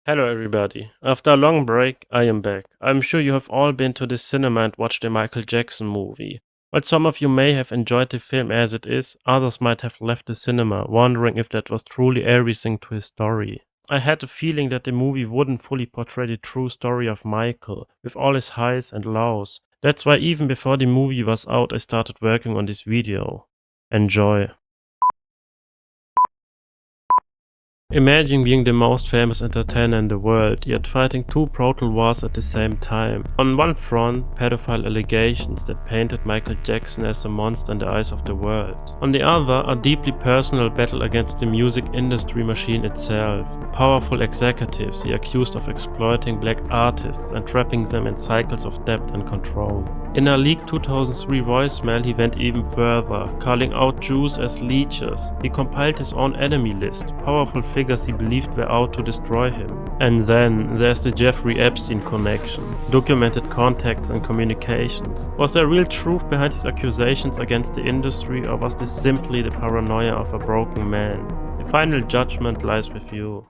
Hello, everybody. After a long break, I am back. I'm sure you have all been to the cinema and watched a Michael Jackson movie. While some of you may have enjoyed the film as it is, others might have left the cinema wondering if that was truly everything to his story. I had a feeling that the movie wouldn't fully portray the true story of Michael, with all his highs and lows. That's why even before the movie was out, I started working on this video. Enjoy. Imagine being the most famous entertainer in the world, yet fighting two brutal wars at the same time. On one front, pedophile allegations that painted Michael Jackson as a monster in the eyes of the world. On the other, a deeply personal battle against the music industry machine itself. Powerful executives he accused of exploiting black artists and trapping them in cycles of debt and control. In a leaked 2003 voicemail, he went even further, calling out Jews as leeches. He compiled his own enemy list, powerful figures he believed were out to destroy him. And then there's the Jeffrey Epstein connection, documented contacts and communications. Was there real truth behind his accusations against the industry, or was this simply the paranoia of a broken man? The final judgment lies with you.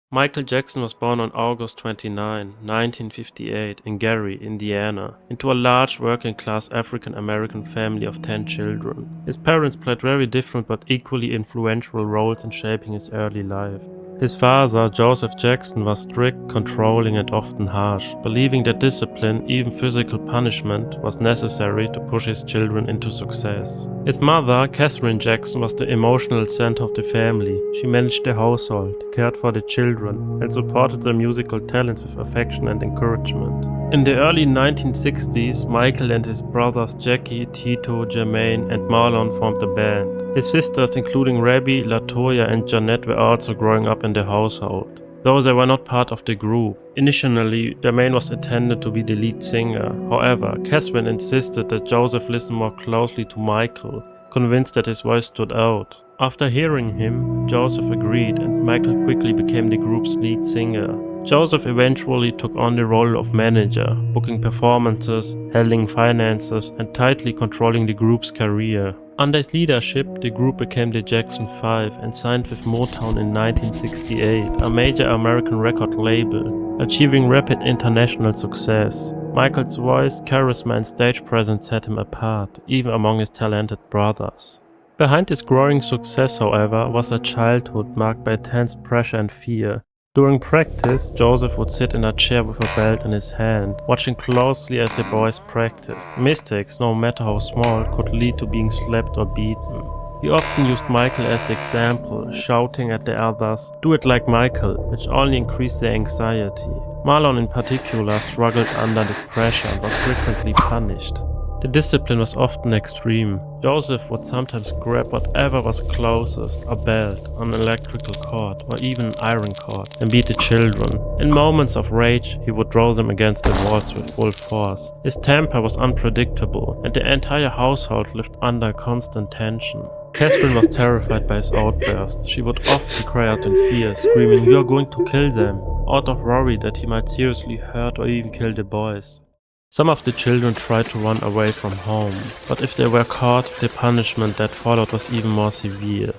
Michael Jackson was born on August 29, 1958, in Gary, Indiana, into a large working-class African-American family of 10 children. His parents played very different but equally influential roles in shaping his early life. His father, Joseph Jackson, was strict, controlling, and often harsh, believing that discipline, even physical punishment, was necessary to push his children into success. His mother, Catherine Jackson, was the emotional center of the family. She managed the household, cared for the children, and supported their musical talents with affection and encouragement. In the early 1960s, Michael and his brothers Jackie, Tito, Jermaine, and Marlon formed a band. His sisters, including Rabbi, Latoya, and Jeanette, were also growing up in the household, though they were not part of the group. Initially, Jermaine was intended to be the lead singer. However, Catherine insisted that Joseph listen more closely to Michael, convinced that his voice stood out. After hearing him, Joseph agreed, and Michael quickly became the group's lead singer. Joseph eventually took on the role of manager, booking performances, handling finances, and tightly controlling the group's career. Under his leadership, the group became the Jackson 5 and signed with Motown in 1968, a major American record label, achieving rapid international success. Michael's voice, charisma, and stage presence set him apart, even among his talented brothers. Behind his growing success, however, was a childhood marked by intense pressure and fear. During practice, Joseph would sit in a chair with a belt in his hand, watching closely as the boys practiced. Mistakes, no matter how small, could lead to being slapped or beaten. He often used Michael as the example, shouting at the others, "Do it like Michael," which only increased their anxiety. Marlon in particular struggled under this pressure and was frequently punished. The discipline was often extreme. Joseph would sometimes grab whatever was closest, a belt, an electrical cord, or even an iron cord, and beat the children. In moments of rage, he would throw them against the walls with full force. His temper was unpredictable, and the entire household lived under constant tension. Catherine was terrified by his outbursts. She would often cry out in fear, screaming, "You are going to kill them," out of worry that he might seriously hurt or even kill the boys. Some of the children tried to run away from home, but if they were caught, the punishment that followed was even more severe.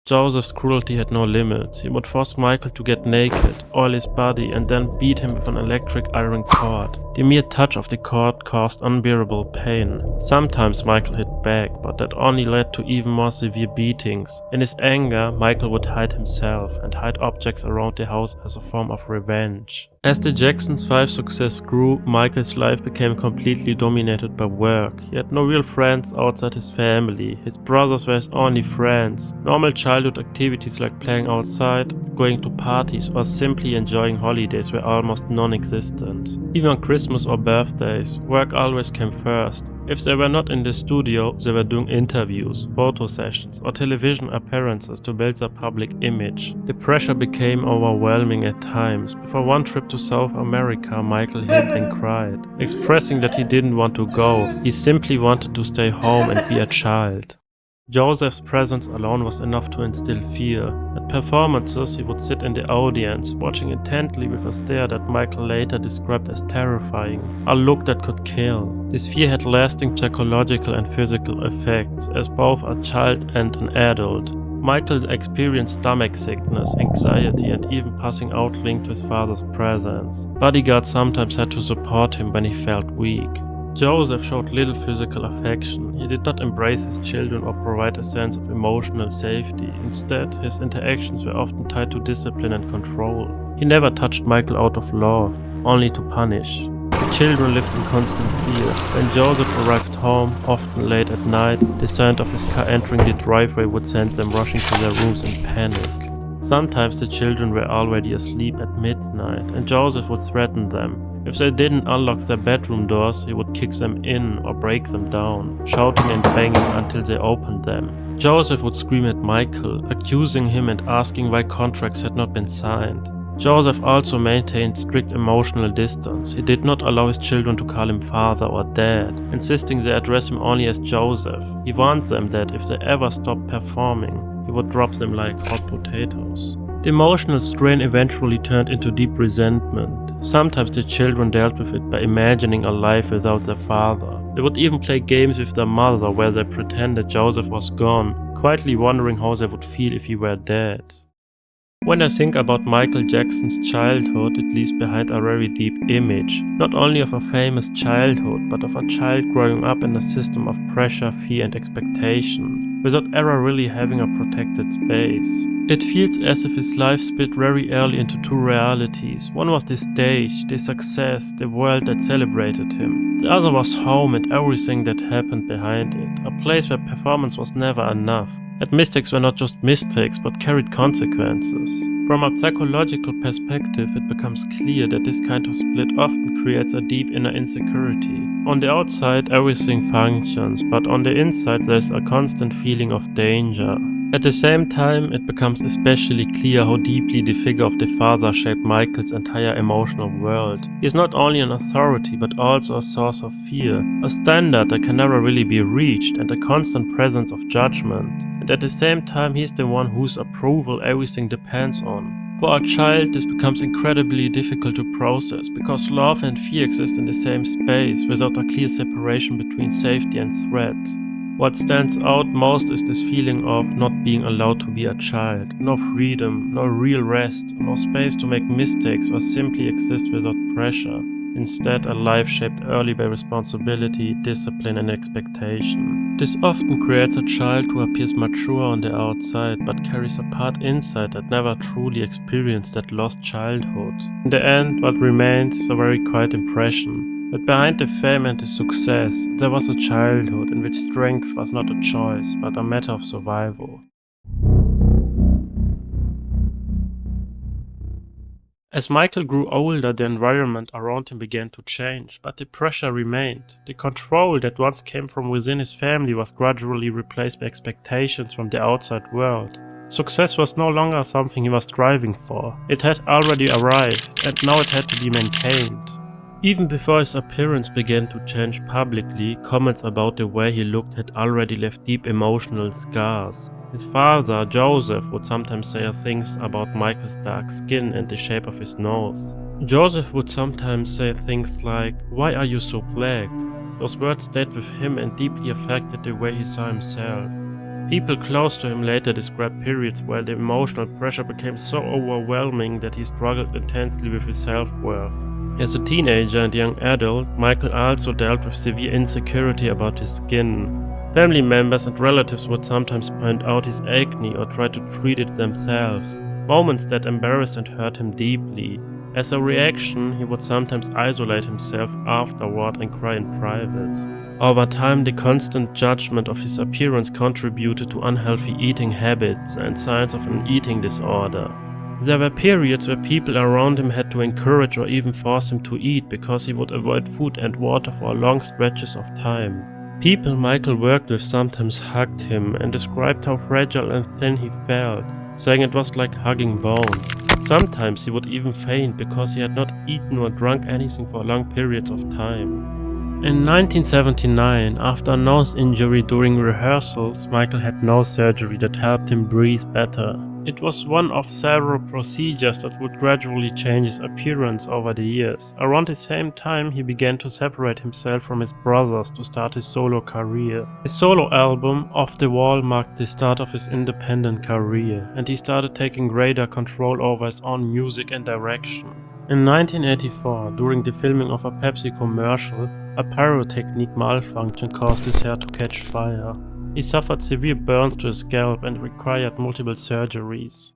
Joseph's cruelty had no limits. He would force Michael to get naked, oil his body, and then beat him with an electric iron cord. The mere touch of the cord caused unbearable pain. Sometimes Michael hit back, but that only led to even more severe beatings. In his anger, Michael would hide himself and hide objects around the house as a form of revenge. As the Jacksons' 5 success grew, Michael's life became completely dominated by work. He had no real friends outside his family. His brothers were his only friends. Normal childhood activities like playing outside, going to parties, or simply enjoying holidays were almost non-existent. Even on Christmas or birthdays, work always came first. If they were not in the studio, they were doing interviews, photo sessions, or television appearances to build their public image. The pressure became overwhelming at times. Before one trip to South America, Michael hid and cried, expressing that he didn't want to go. He simply wanted to stay home and be a child. Joseph's presence alone was enough to instill fear. At performances, he would sit in the audience, watching intently with a stare that Michael later described as terrifying, a look that could kill. This fear had lasting psychological and physical effects, as both a child and an adult. Michael experienced stomach sickness, anxiety, and even passing out linked to his father's presence. Bodyguards sometimes had to support him when he felt weak. Joseph showed little physical affection. He did not embrace his children or provide a sense of emotional safety. Instead, his interactions were often tied to discipline and control. He never touched Michael out of love, only to punish. The children lived in constant fear. When Joseph arrived home, often late at night, the sound of his car entering the driveway would send them rushing to their rooms in panic. Sometimes the children were already asleep at midnight, and Joseph would threaten them. If they didn't unlock their bedroom doors, he would kick them in or break them down, shouting and banging until they opened them. Joseph would scream at Michael, accusing him and asking why contracts had not been signed. Joseph also maintained strict emotional distance. He did not allow his children to call him father or dad, insisting they address him only as Joseph. He warned them that if they ever stopped performing, he would drop them like hot potatoes. The emotional strain eventually turned into deep resentment. Sometimes the children dealt with it by imagining a life without their father. They would even play games with their mother where they pretended Joseph was gone, quietly wondering how they would feel if he were dead. When I think about Michael Jackson's childhood, it leaves behind a very deep image, not only of a famous childhood, but of a child growing up in a system of pressure, fear and expectation, without ever really having a protected space. It feels as if his life split very early into two realities. One was the stage, the success, the world that celebrated him. The other was home and everything that happened behind it, a place where performance was never enough. And mistakes were not just mistakes, but carried consequences. From a psychological perspective, it becomes clear that this kind of split often creates a deep inner insecurity. On the outside, everything functions, but on the inside, there's a constant feeling of danger. At the same time, it becomes especially clear how deeply the figure of the father shaped Michael's entire emotional world. He is not only an authority, but also a source of fear, a standard that can never really be reached, and a constant presence of judgment. And at the same time, he is the one whose approval everything depends on. For a child, this becomes incredibly difficult to process, because love and fear exist in the same space, without a clear separation between safety and threat. What stands out most is this feeling of not being allowed to be a child. No freedom, no real rest, no space to make mistakes or simply exist without pressure. Instead, a life shaped early by responsibility, discipline and expectation. This often creates a child who appears mature on the outside, but carries a part inside that never truly experienced that lost childhood. In the end, what remains is a very quiet impression. But behind the fame and the success, there was a childhood in which strength was not a choice, but a matter of survival. As Michael grew older, the environment around him began to change, but the pressure remained. The control that once came from within his family was gradually replaced by expectations from the outside world. Success was no longer something he was striving for. It had already arrived, and now it had to be maintained. Even before his appearance began to change publicly, comments about the way he looked had already left deep emotional scars. His father, Joseph, would sometimes say things about Michael's dark skin and the shape of his nose. Joseph would sometimes say things like, "Why are you so black?" Those words stayed with him and deeply affected the way he saw himself. People close to him later described periods where the emotional pressure became so overwhelming that he struggled intensely with his self-worth. As a teenager and young adult, Michael also dealt with severe insecurity about his skin. Family members and relatives would sometimes point out his acne or try to treat it themselves, moments that embarrassed and hurt him deeply. As a reaction, he would sometimes isolate himself afterward and cry in private. Over time, the constant judgment of his appearance contributed to unhealthy eating habits and signs of an eating disorder. There were periods where people around him had to encourage or even force him to eat because he would avoid food and water for long stretches of time. People Michael worked with sometimes hugged him and described how fragile and thin he felt, saying it was like hugging bone. Sometimes he would even faint because he had not eaten or drunk anything for long periods of time. In 1979, after a nose injury during rehearsals, Michael had nose surgery that helped him breathe better. It was one of several procedures that would gradually change his appearance over the years. Around the same time, he began to separate himself from his brothers to start his solo career. His solo album, Off the Wall, marked the start of his independent career, and he started taking greater control over his own music and direction. In 1984, during the filming of a Pepsi commercial, a pyrotechnic malfunction caused his hair to catch fire. He suffered severe burns to his scalp and required multiple surgeries.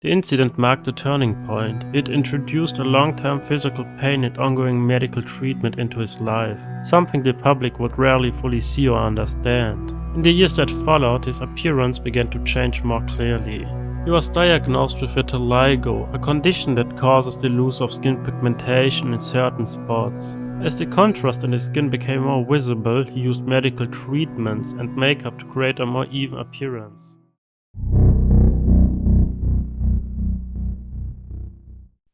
The incident marked a turning point. It introduced a long-term physical pain and ongoing medical treatment into his life, something the public would rarely fully see or understand. In the years that followed, his appearance began to change more clearly. He was diagnosed with vitiligo, a condition that causes the loss of skin pigmentation in certain spots. As the contrast in his skin became more visible, he used medical treatments and makeup to create a more even appearance.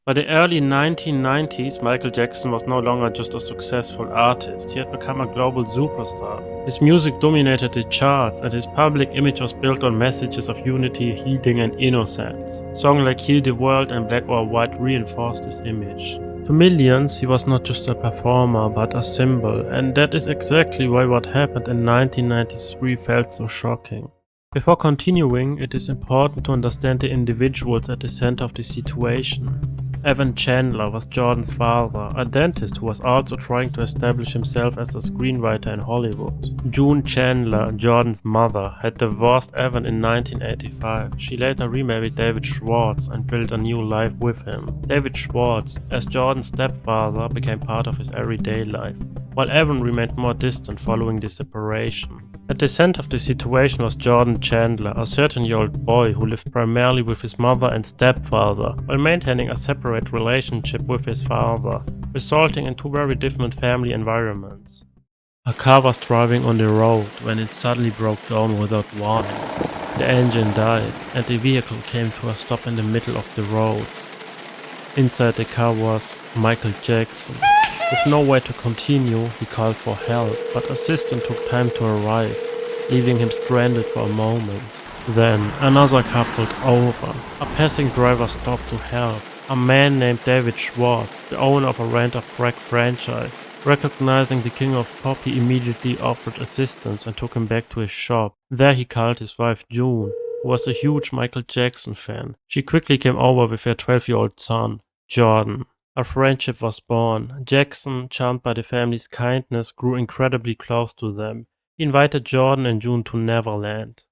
By the early 1990s, Michael Jackson was no longer just a successful artist, he had become a global superstar. His music dominated the charts, and his public image was built on messages of unity, healing, and innocence. Songs like Heal the World and Black or White reinforced this image. To millions, he was not just a performer, but a symbol, and that is exactly why what happened in 1993 felt so shocking. Before continuing, it is important to understand the individuals at the center of the situation. Evan Chandler was Jordan's father, a dentist who was also trying to establish himself as a screenwriter in Hollywood. June Chandler, Jordan's mother, had divorced Evan in 1985. She later remarried David Schwartz and built a new life with him. David Schwartz, as Jordan's stepfather, became part of his everyday life, while Evan remained more distant following the separation. At the center of the situation was Jordan Chandler, a 13-year-old boy who lived primarily with his mother and stepfather, while maintaining a separate relationship with his father, resulting in two very different family environments. A car was driving on the road when it suddenly broke down without warning. The engine died, and the vehicle came to a stop in the middle of the road. Inside the car was Michael Jackson. With no way to continue, he called for help, but assistance took time to arrive, leaving him stranded for a moment. Then, another car pulled over. A passing driver stopped to help. A man named David Schwartz, the owner of a Rent-a-Wreck franchise, recognizing the King of Pop, he immediately offered assistance and took him back to his shop. There he called his wife June, who was a huge Michael Jackson fan. She quickly came over with her 12-year-old son, Jordan. A friendship was born. Jackson, charmed by the family's kindness, grew incredibly close to them. He invited Jordan and June to Neverland.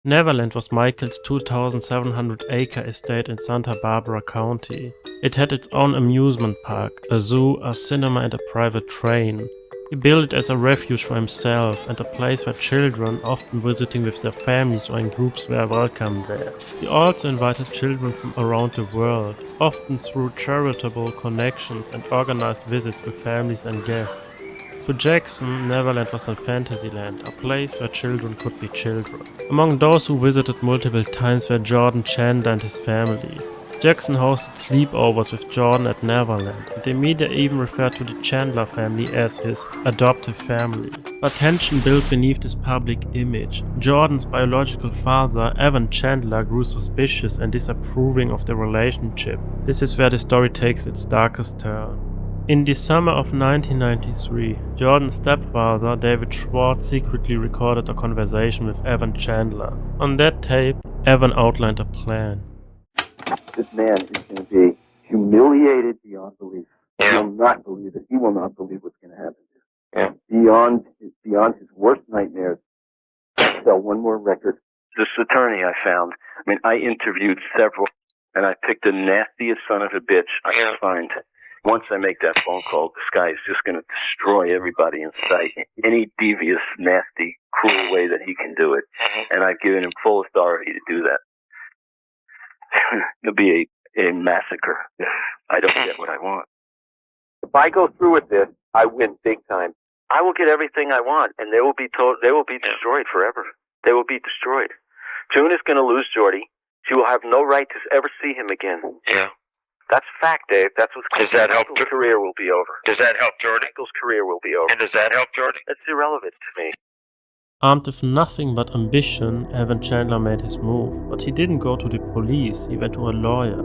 Neverland was Michael's 2,700-acre estate in Santa Barbara County. It had its own amusement park, a zoo, a cinema, and a private train. He built it as a refuge for himself and a place where children, often visiting with their families or in groups, were welcome there. He also invited children from around the world, often through charitable connections and organized visits with families and guests. To Jackson, Neverland was a fantasyland, a place where children could be children. Among those who visited multiple times were Jordan Chandler and his family. Jackson hosted sleepovers with Jordan at Neverland, and the media even referred to the Chandler family as his adoptive family. But tension built beneath this public image. Jordan's biological father, Evan Chandler, grew suspicious and disapproving of the relationship. This is where the story takes its darkest turn. In the summer of 1993, Jordan's stepfather, David Schwartz, secretly recorded a conversation with Evan Chandler. On that tape, Evan outlined a plan. This man is going to be humiliated beyond belief. He will not believe it. He will not believe what's going to happen to him. Beyond his worst nightmares. Sell one more record. This attorney I found, I interviewed several, and I picked the nastiest son of a bitch I could find. Once I make that phone call, this guy is just going to destroy everybody in sight. Any devious, nasty, cruel way that he can do it. And I've given him full authority to do that. It'll be a massacre if I don't get what I want. If I go through with this, I win big time. I will get everything I want, and they will be destroyed forever. They will be destroyed. June is going to lose Jordy. She will have no right to ever see him again. Yeah. That's fact, Dave. That's what's Does that help? Michael's career will be over. Does that help Jordy? Michael's career will be over. And does that help Jordy? That's irrelevant to me. Armed with nothing but ambition, Evan Chandler made his move, but he didn't go to the police, he went to a lawyer.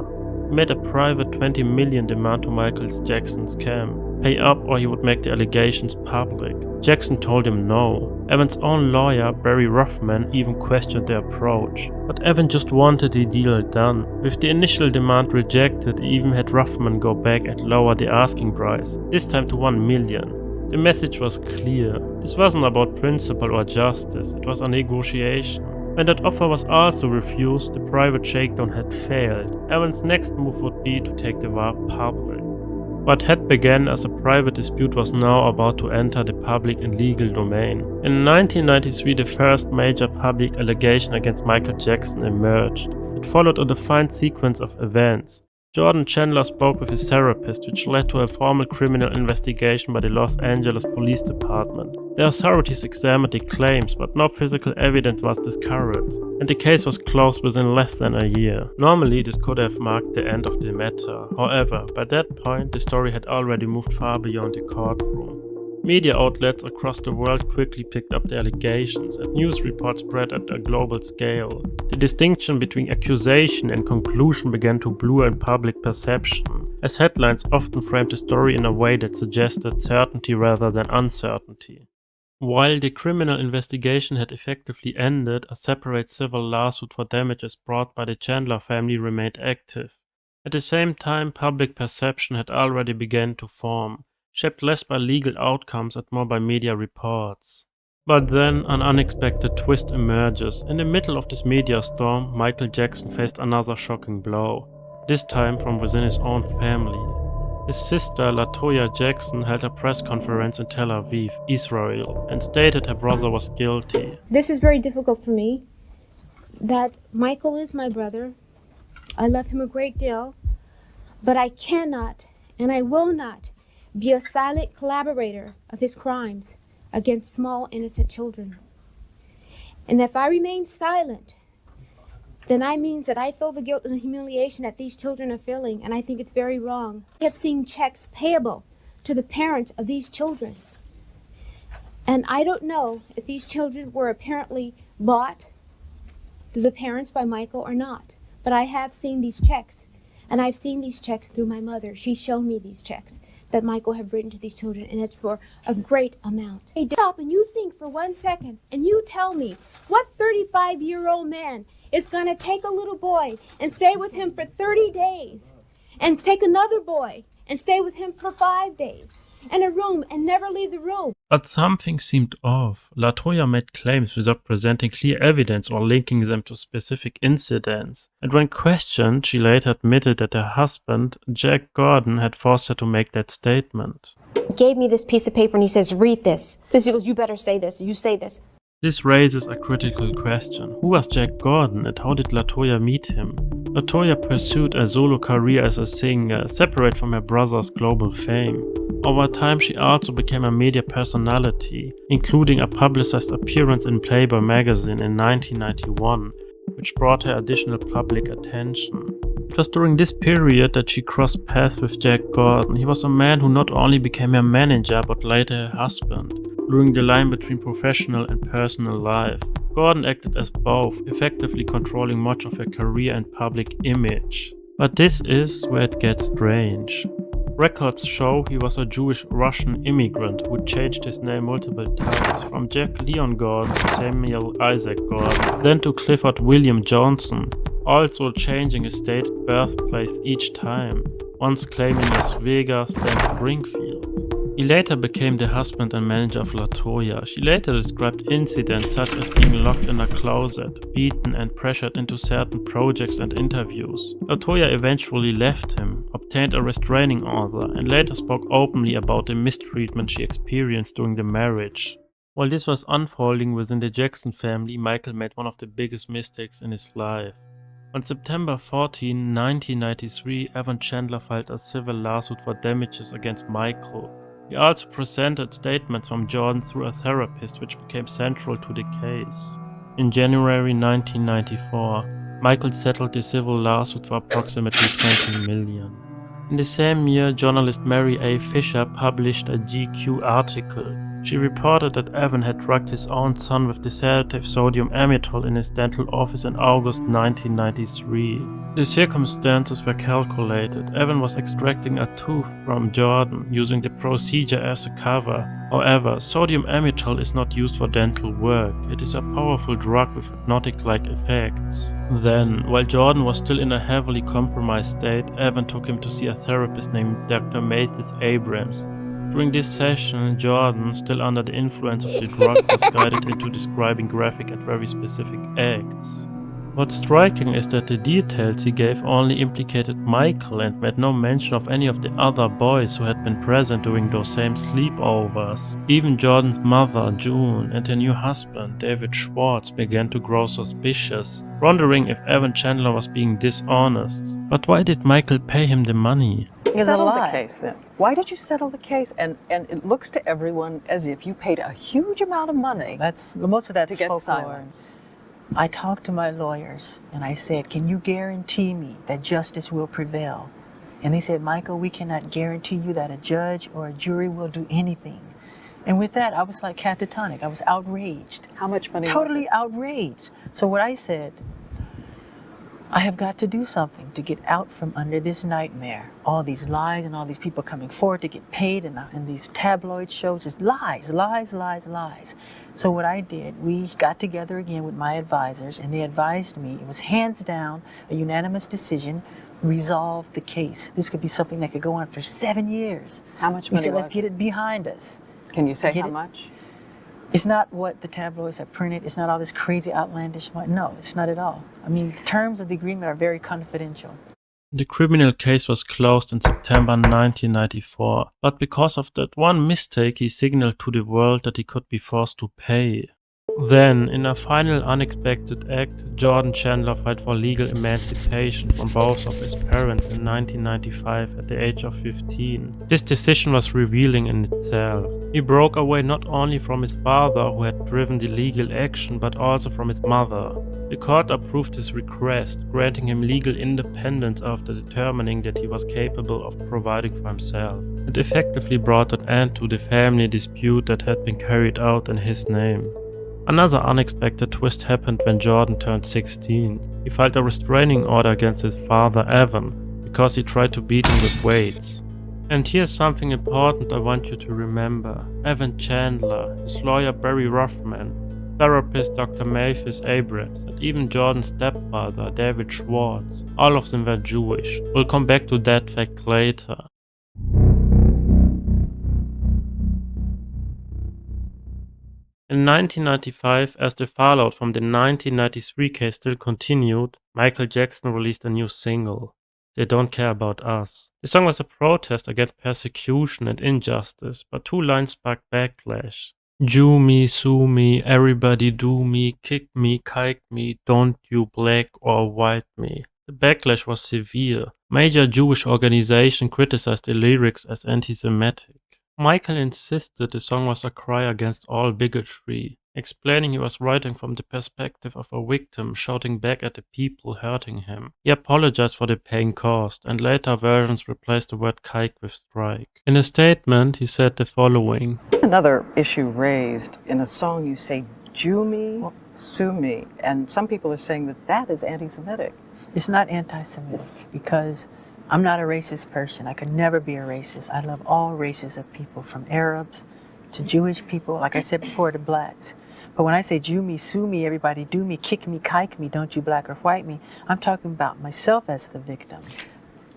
He made a private $20 million demand to Michael Jackson's camp. Pay up or he would make the allegations public. Jackson told him no. Evan's own lawyer, Barry Ruffman, even questioned their approach. But Evan just wanted the deal done. With the initial demand rejected, he even had Ruffman go back and lower the asking price, this time to $1 million. The message was clear. This wasn't about principle or justice, it was a negotiation. When that offer was also refused, the private shakedown had failed. Evan's next move would be to take the war public. What had begun as a private dispute was now about to enter the public and legal domain. In 1993, the first major public allegation against Michael Jackson emerged. It followed a defined sequence of events. Jordan Chandler spoke with his therapist, which led to a formal criminal investigation by the Los Angeles Police Department. The authorities examined the claims, but no physical evidence was discovered, and the case was closed within less than a year. Normally, this could have marked the end of the matter. However, by that point, the story had already moved far beyond the courtroom. Media outlets across the world quickly picked up the allegations, and news reports spread at a global scale. The distinction between accusation and conclusion began to blur in public perception, as headlines often framed the story in a way that suggested certainty rather than uncertainty. While the criminal investigation had effectively ended, a separate civil lawsuit for damages brought by the Chandler family remained active. At the same time, public perception had already begun to form, shaped less by legal outcomes and more by media reports. But then an unexpected twist emerges. In the middle of this media storm, Michael Jackson faced another shocking blow, this time from within his own family. His sister, LaToya Jackson, held a press conference in Tel Aviv, Israel, and stated her brother was guilty. This is very difficult for me, that Michael is my brother. I love him a great deal, but I cannot and I will not be a silent collaborator of his crimes against small, innocent children. And if I remain silent, then that means that I feel the guilt and the humiliation that these children are feeling, and I think it's very wrong. I have seen checks payable to the parents of these children. And I don't know if these children were apparently bought to the parents by Michael or not, but I have seen these checks, and I've seen these checks through my mother. She's shown me these checks that Michael have written to these children, and it's for a great amount. Hey, stop and you think for 1 second, and you tell me, what 35-year-old man is going to take a little boy and stay with him for 30 days, and take another boy and stay with him for 5 days, in a room and never leave the room? But something seemed off. LaToya made claims without presenting clear evidence or linking them to specific incidents. And when questioned, she later admitted that her husband, Jack Gordon, had forced her to make that statement. He gave me this piece of paper and he says, read this. He goes, you better say this, you say this. This raises a critical question. Who was Jack Gordon and how did LaToya meet him? LaToya pursued a solo career as a singer, separate from her brother's global fame. Over time, she also became a media personality, including a publicized appearance in Playboy magazine in 1991, which brought her additional public attention. It was during this period that she crossed paths with Jack Gordon. He was a man who not only became her manager, but later her husband, blurring the line between professional and personal life. Gordon acted as both, effectively controlling much of her career and public image. But this is where it gets strange. Records show he was a Jewish Russian immigrant who changed his name multiple times, from Jack Leon Gordon to Samuel Isaac Gordon, then to Clifford William Johnson, also changing his stated birthplace each time, once claiming Las Vegas, then Springfield. He later became the husband and manager of LaToya. She later described incidents such as being locked in a closet, beaten and pressured into certain projects and interviews. LaToya eventually left him, obtained a restraining order, and later spoke openly about the mistreatment she experienced during the marriage. While this was unfolding within the Jackson family, Michael made one of the biggest mistakes in his life. On September 14, 1993, Evan Chandler filed a civil lawsuit for damages against Michael. He He also presented statements from Jordan through a therapist, which became central to the case. In January 1994, Michael settled the civil lawsuit for approximately $20 million. In the same year, journalist Mary A. Fisher published a GQ article. She reported that Evan had drugged his own son with the sedative sodium amytal in his dental office in August 1993. The circumstances were calculated. Evan was extracting a tooth from Jordan, using the procedure as a cover. However, sodium amytal is not used for dental work. It is a powerful drug with hypnotic-like effects. Then, while Jordan was still in a heavily compromised state, Evan took him to see a therapist named Dr. Mathis Abrams. During this session, Jordan, still under the influence of the drug, was guided into describing graphic and very specific acts. What's striking is that the details he gave only implicated Michael and made no mention of any of the other boys who had been present during those same sleepovers. Even Jordan's mother, June, and her new husband, David Schwartz, began to grow suspicious, wondering if Evan Chandler was being dishonest. But why did Michael pay him the money? Settle the case then. Why did you settle the case? And it looks to everyone as if you paid a huge amount of money. Most of that's to get folklore. silence. I talked to my lawyers and I said, can you guarantee me that justice will prevail? And they said, Michael, we cannot guarantee you that a judge or a jury will do anything. And with that, I was like catatonic. I was outraged. How much money Totally was it? outraged. So what I said, I have got to do something to get out from under this nightmare. All these lies and all these people coming forward to get paid in these tabloid shows, just lies, lies, lies, lies. So what I did, we got together again with my advisors and they advised me, it was hands down, a unanimous decision, resolve the case. This could be something that could go on for 7 years. How much We money said, was let's get it behind us. Can you say Get how it? much? It's not what the tabloids have printed. It's not all this crazy outlandish money. No, it's not at all. I mean, the terms of the agreement are very confidential. The criminal case was closed in September 1994, but because of that one mistake he signaled to the world that he could be forced to pay. Then, in a final unexpected act, Jordan Chandler filed for legal emancipation from both of his parents in 1995 at the age of 15. This decision was revealing in itself. He broke away not only from his father, who had driven the legal action, but also from his mother. The court approved his request, granting him legal independence after determining that he was capable of providing for himself, and effectively brought an end to the family dispute that had been carried out in his name. Another unexpected twist happened when Jordan turned 16. He filed a restraining order against his father, Evan, because he tried to beat him with weights. And here's something important I want you to remember. Evan Chandler, his lawyer Barry Ruffman, therapist Dr. Mathis Abrams, and even Jordan's stepfather, David Schwartz, all of them were Jewish. We'll come back to that fact later. In 1995, as the fallout from the 1993 case still continued, Michael Jackson released a new single, They Don't Care About Us. The song was a protest against persecution and injustice, but two lines sparked backlash. Jew me, sue me, everybody do me, kick me, kike me, don't you black or white me. The backlash was severe. Major Jewish organizations criticized the lyrics as anti-Semitic. Michael insisted the song was a cry against all bigotry, explaining he was writing from the perspective of a victim shouting back at the people hurting him. He apologized for the pain caused, and later versions replaced the word kike with strike. In a statement, he said the following. Another issue raised in a song you say, Jew me, sue me, and some people are saying that that is anti-Semitic. It's not anti-Semitic because I'm not a racist person. I could never be a racist. I love all races of people, from Arabs to Jewish people, like I said before, to blacks. But when I say Jew me, sue me, everybody do me, kick me, kike me, don't you black or white me, I'm talking about myself as the victim.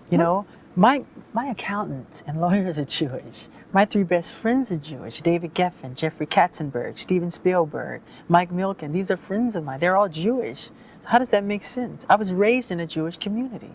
You know, my accountants and lawyers are Jewish. My three best friends are Jewish. David Geffen, Jeffrey Katzenberg, Steven Spielberg, Mike Milken. These are friends of mine. They're all Jewish. So how does that make sense? I was raised in a Jewish community.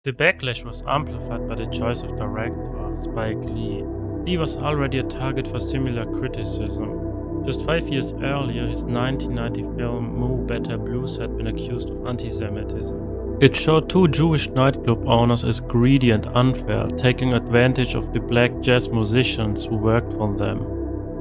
The backlash was amplified by the choice of director, Spike Lee. Lee was already a target for similar criticism. Just 5 years earlier, his 1990 film Moo Better Blues had been accused of anti-Semitism. It showed two Jewish nightclub owners as greedy and unfair, taking advantage of the black jazz musicians who worked for them.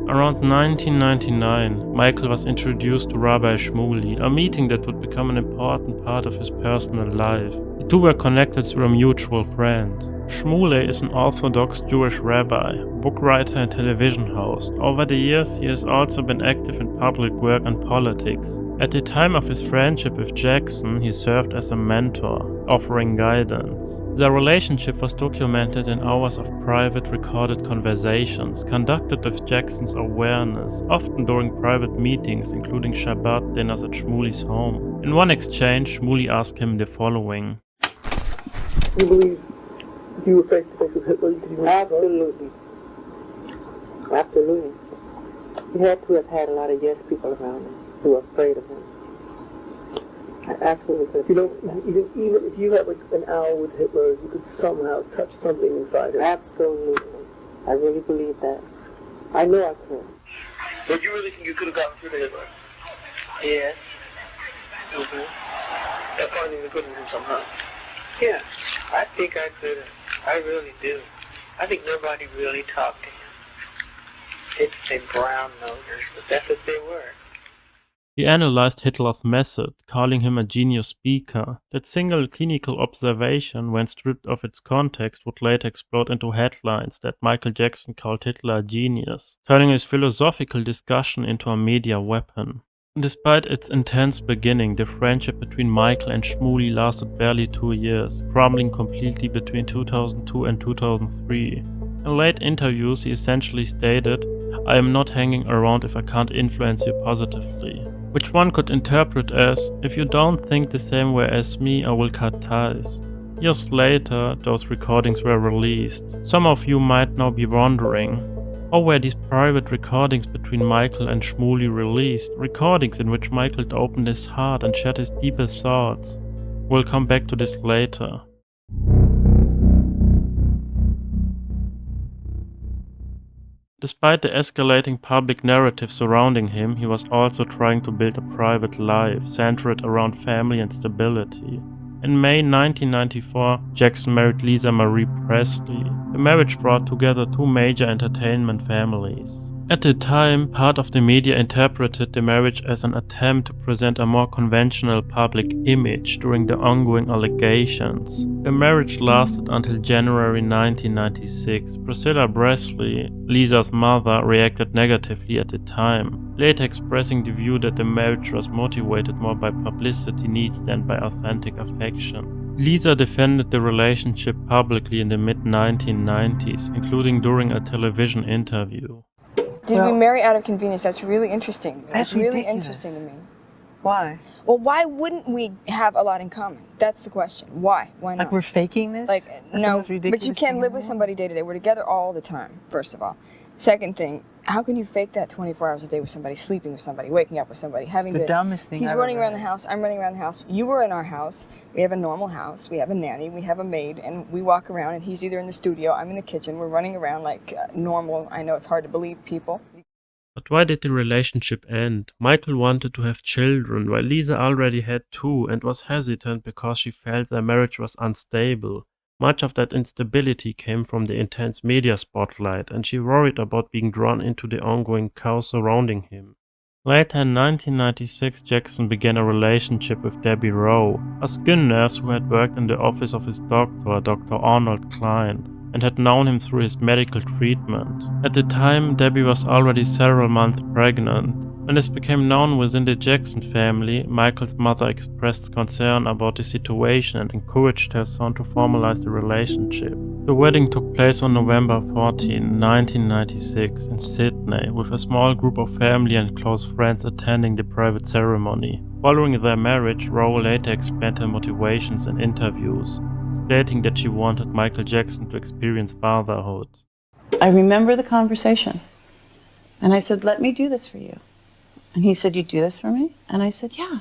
Around 1999, Michael was introduced to Rabbi Shmuley, a meeting that would become an important part of his personal life. The two were connected through a mutual friend. Shmuley is an Orthodox Jewish rabbi, book writer and television host. Over the years, he has also been active in public work and politics. At the time of his friendship with Jackson, he served as a mentor, offering guidance. Their relationship was documented in hours of private recorded conversations, conducted with Jackson's awareness, often during private meetings, including Shabbat dinners at Shmuley's home. In one exchange, Shmuley asked him the following. You believe you were face to face with Hitler? Absolutely. Absolutely. He had to have had a lot of yes people around him who were afraid of him. I absolutely could. You don't, even if you had like an hour with Hitler, you could somehow touch something inside him. Absolutely. I really believe that. I know I could. But you really think you could have gotten through to Hitler? Yes. That finding the good in him somehow. Yeah, I think I could have. I really do. I think nobody really talked to him. They'd say brown nosers, but that's what they were. He analyzed Hitler's method, calling him a genius speaker. That single clinical observation, when stripped of its context, would later explode into headlines that Michael Jackson called Hitler a genius, turning his philosophical discussion into a media weapon. Despite its intense beginning, the friendship between Michael and Shmuley lasted barely 2 years, crumbling completely between 2002 and 2003. In late interviews, he essentially stated, "I am not hanging around if I can't influence you positively," which one could interpret as, "If you don't think the same way as me, I will cut ties." Years later, those recordings were released. Some of you might now be wondering, how were these private recordings between Michael and Shmuley released? Recordings in which Michael opened his heart and shared his deepest thoughts. We'll come back to this later. Despite the escalating public narrative surrounding him, he was also trying to build a private life centered around family and stability. In May 1994, Jackson married Lisa Marie Presley. The marriage brought together two major entertainment families. At the time, part of the media interpreted the marriage as an attempt to present a more conventional public image during the ongoing allegations. The marriage lasted until January 1996. Priscilla Presley, Lisa's mother, reacted negatively at the time, later expressing the view that the marriage was motivated more by publicity needs than by authentic affection. Lisa defended the relationship publicly in the mid-1990s, including during a television interview. Did we marry out of convenience? That's really interesting. That's really ridiculous. interesting to me. Why? Well, why wouldn't we have a lot in common? That's the question. Why? Why not? Like we're faking this? Like, That's the no, most ridiculous but you can't thing live in with the somebody day to day. We're together all the time, first of all. Second thing, how can you fake that 24 hours a day with somebody, sleeping with somebody, waking up with somebody, having It's the to... dumbest thing He's I've running ever around the heard. house, I'm running around the house. You were in our house. We have a normal house. We have a nanny. We have a maid. And we walk around, and he's either in the studio, I'm in the kitchen. We're running around like normal. I know it's hard to believe people. But why did the relationship end? Michael wanted to have children, while Lisa already had 2 and was hesitant because she felt their marriage was unstable. Much of that instability came from the intense media spotlight, and she worried about being drawn into the ongoing chaos surrounding him. Later in 1996, Jackson began a relationship with Debbie Rowe, a skin nurse who had worked in the office of his doctor, Dr. Arnold Klein, and had known him through his medical treatment. At the time, Debbie was already several months pregnant. When this became known within the Jackson family, Michael's mother expressed concern about the situation and encouraged her son to formalize the relationship. The wedding took place on November 14, 1996 in Sydney, with a small group of family and close friends attending the private ceremony. Following their marriage, Rowe later explained her motivations in interviews, stating that she wanted Michael Jackson to experience fatherhood. I remember the conversation, and I said, "Let me do this for you." And he said, "You do this for me?" And I said, "Yeah."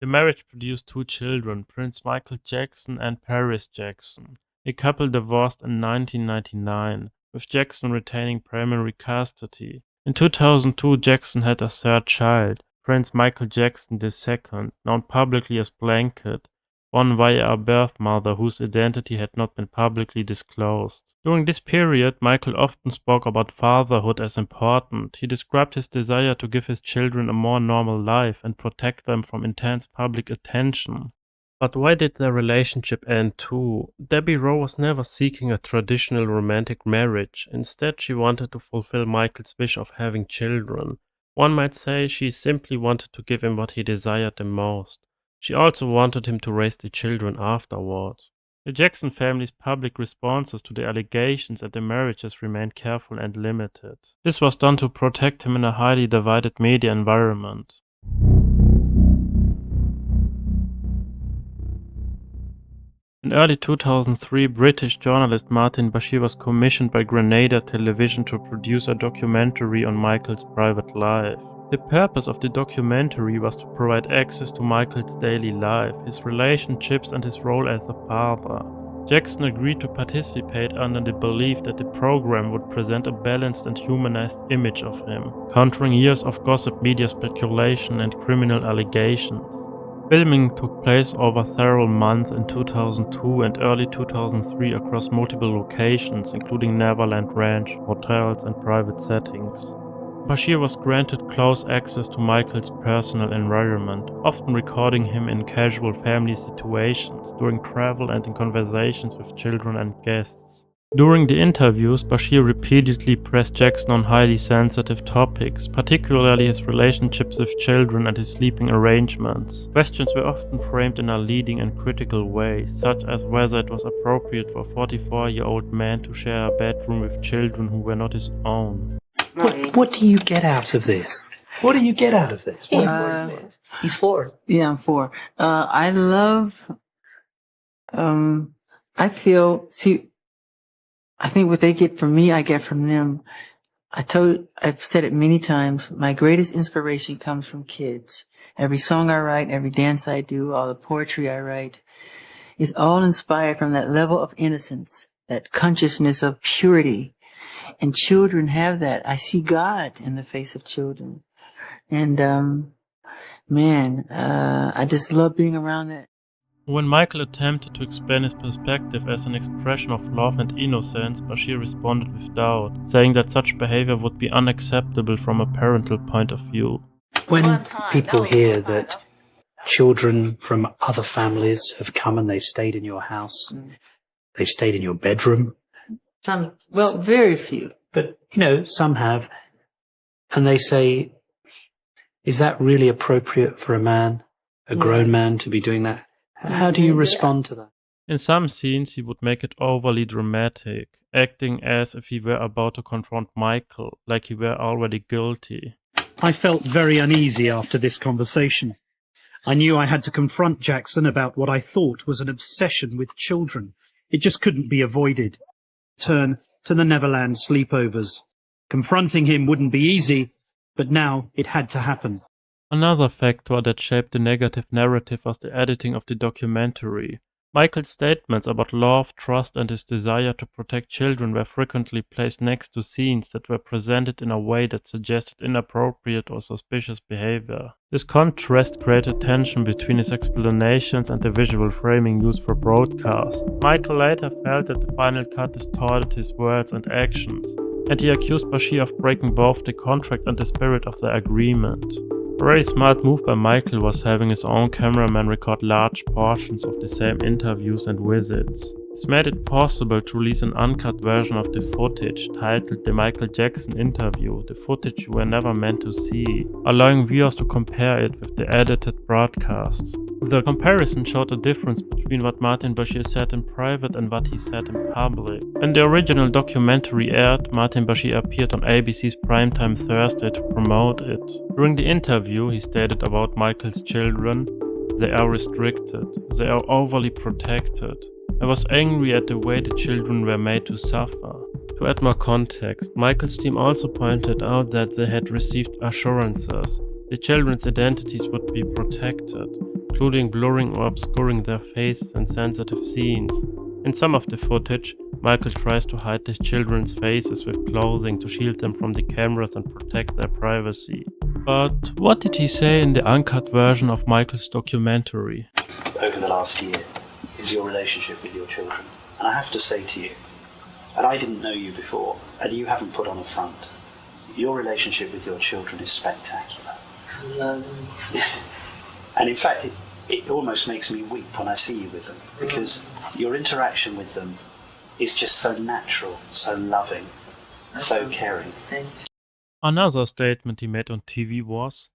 The marriage produced 2 children, Prince Michael Jackson and Paris Jackson. The couple divorced in 1999, with Jackson retaining primary custody. In 2002, Jackson had a third child, Prince Michael Jackson II, known publicly as Blanket, born via a birth mother whose identity had not been publicly disclosed. During this period, Michael often spoke about fatherhood as important. He described his desire to give his children a more normal life and protect them from intense public attention. But why did their relationship end too? Debbie Rowe was never seeking a traditional romantic marriage. Instead, she wanted to fulfill Michael's wish of having children. One might say she simply wanted to give him what he desired the most. She also wanted him to raise the children afterward. The Jackson family's public responses to the allegations and the marriages remained careful and limited. This was done to protect him in a highly divided media environment. In early 2003, British journalist Martin Bashir was commissioned by Grenada Television to produce a documentary on Michael's private life. The purpose of the documentary was to provide access to Michael's daily life, his relationships and his role as a father. Jackson agreed to participate under the belief that the program would present a balanced and humanized image of him, countering years of gossip media speculation and criminal allegations. Filming took place over several months in 2002 and early 2003 across multiple locations, including Neverland Ranch, hotels, and private settings. Bashir was granted close access to Michael's personal environment, often recording him in casual family situations, during travel and in conversations with children and guests. During the interviews, Bashir repeatedly pressed Jackson on highly sensitive topics, particularly his relationships with children and his sleeping arrangements. Questions were often framed in a leading and critical way, such as whether it was appropriate for a 44-year-old man to share a bedroom with children who were not his own. What do you get out of this? What do you get out of this? He's 4. Yeah, I'm 4. I love, I think what they get from me, I get from them. I've said it many times, my greatest inspiration comes from kids. Every song I write, every dance I do, all the poetry I write is all inspired from that level of innocence, that consciousness of purity. And children have that. I see God in the face of children. And, I just love being around that. When Michael attempted to explain his perspective as an expression of love and innocence, Bashir responded with doubt, saying that such behavior would be unacceptable from a parental point of view. When people hear that children from other families have come and they've stayed in your house, they've stayed in your bedroom. Well, very few. But, some have. And they say, is that really appropriate for a man, a grown man, to be doing that? How do you respond to that? In some scenes, he would make it overly dramatic, acting as if he were about to confront Michael, like he were already guilty. I felt very uneasy after this conversation. I knew I had to confront Jackson about what I thought was an obsession with children. It just couldn't be avoided. Turn to the Neverland sleepovers. Confronting him wouldn't be easy, but now it had to happen. Another factor that shaped the negative narrative was the editing of the documentary. Michael's statements about love, trust, and his desire to protect children were frequently placed next to scenes that were presented in a way that suggested inappropriate or suspicious behavior. This contrast created tension between his explanations and the visual framing used for broadcast. Michael later felt that the final cut distorted his words and actions, and he accused Bashir of breaking both the contract and the spirit of the agreement. A very smart move by Michael was having his own cameraman record large portions of the same interviews and visits. This made it possible to release an uncut version of the footage titled The Michael Jackson Interview, the footage you were never meant to see, allowing viewers to compare it with the edited broadcast. The comparison showed a difference between what Martin Bashir said in private and what he said in public. When the original documentary aired, Martin Bashir appeared on ABC's Primetime Thursday to promote it. During the interview, he stated about Michael's children, "They are restricted, they are overly protected. I was angry at the way the children were made to suffer." To add more context, Michael's team also pointed out that they had received assurances the children's identities would be protected, including blurring or obscuring their faces in sensitive scenes. In some of the footage, Michael tries to hide the children's faces with clothing to shield them from the cameras and protect their privacy. But what did he say in the uncut version of Michael's documentary? over the last year is your relationship with your children. And I have to say to you, and I didn't know you before, and you haven't put on a front, your relationship with your children is spectacular. And in fact, it almost makes me weep when I see you with them, because your interaction with them is just so natural, so loving, so caring. Another statement he made on TV was,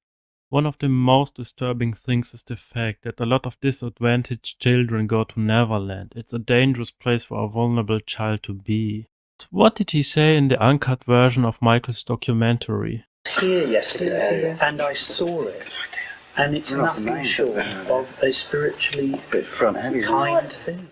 "One of the most disturbing things is the fact that a lot of disadvantaged children go to Neverland. It's a dangerous place for a vulnerable child to be." What did he say in the uncut version of Michael's documentary? Here yesterday, and I saw it, and it's nothing short of a spiritually kind thing.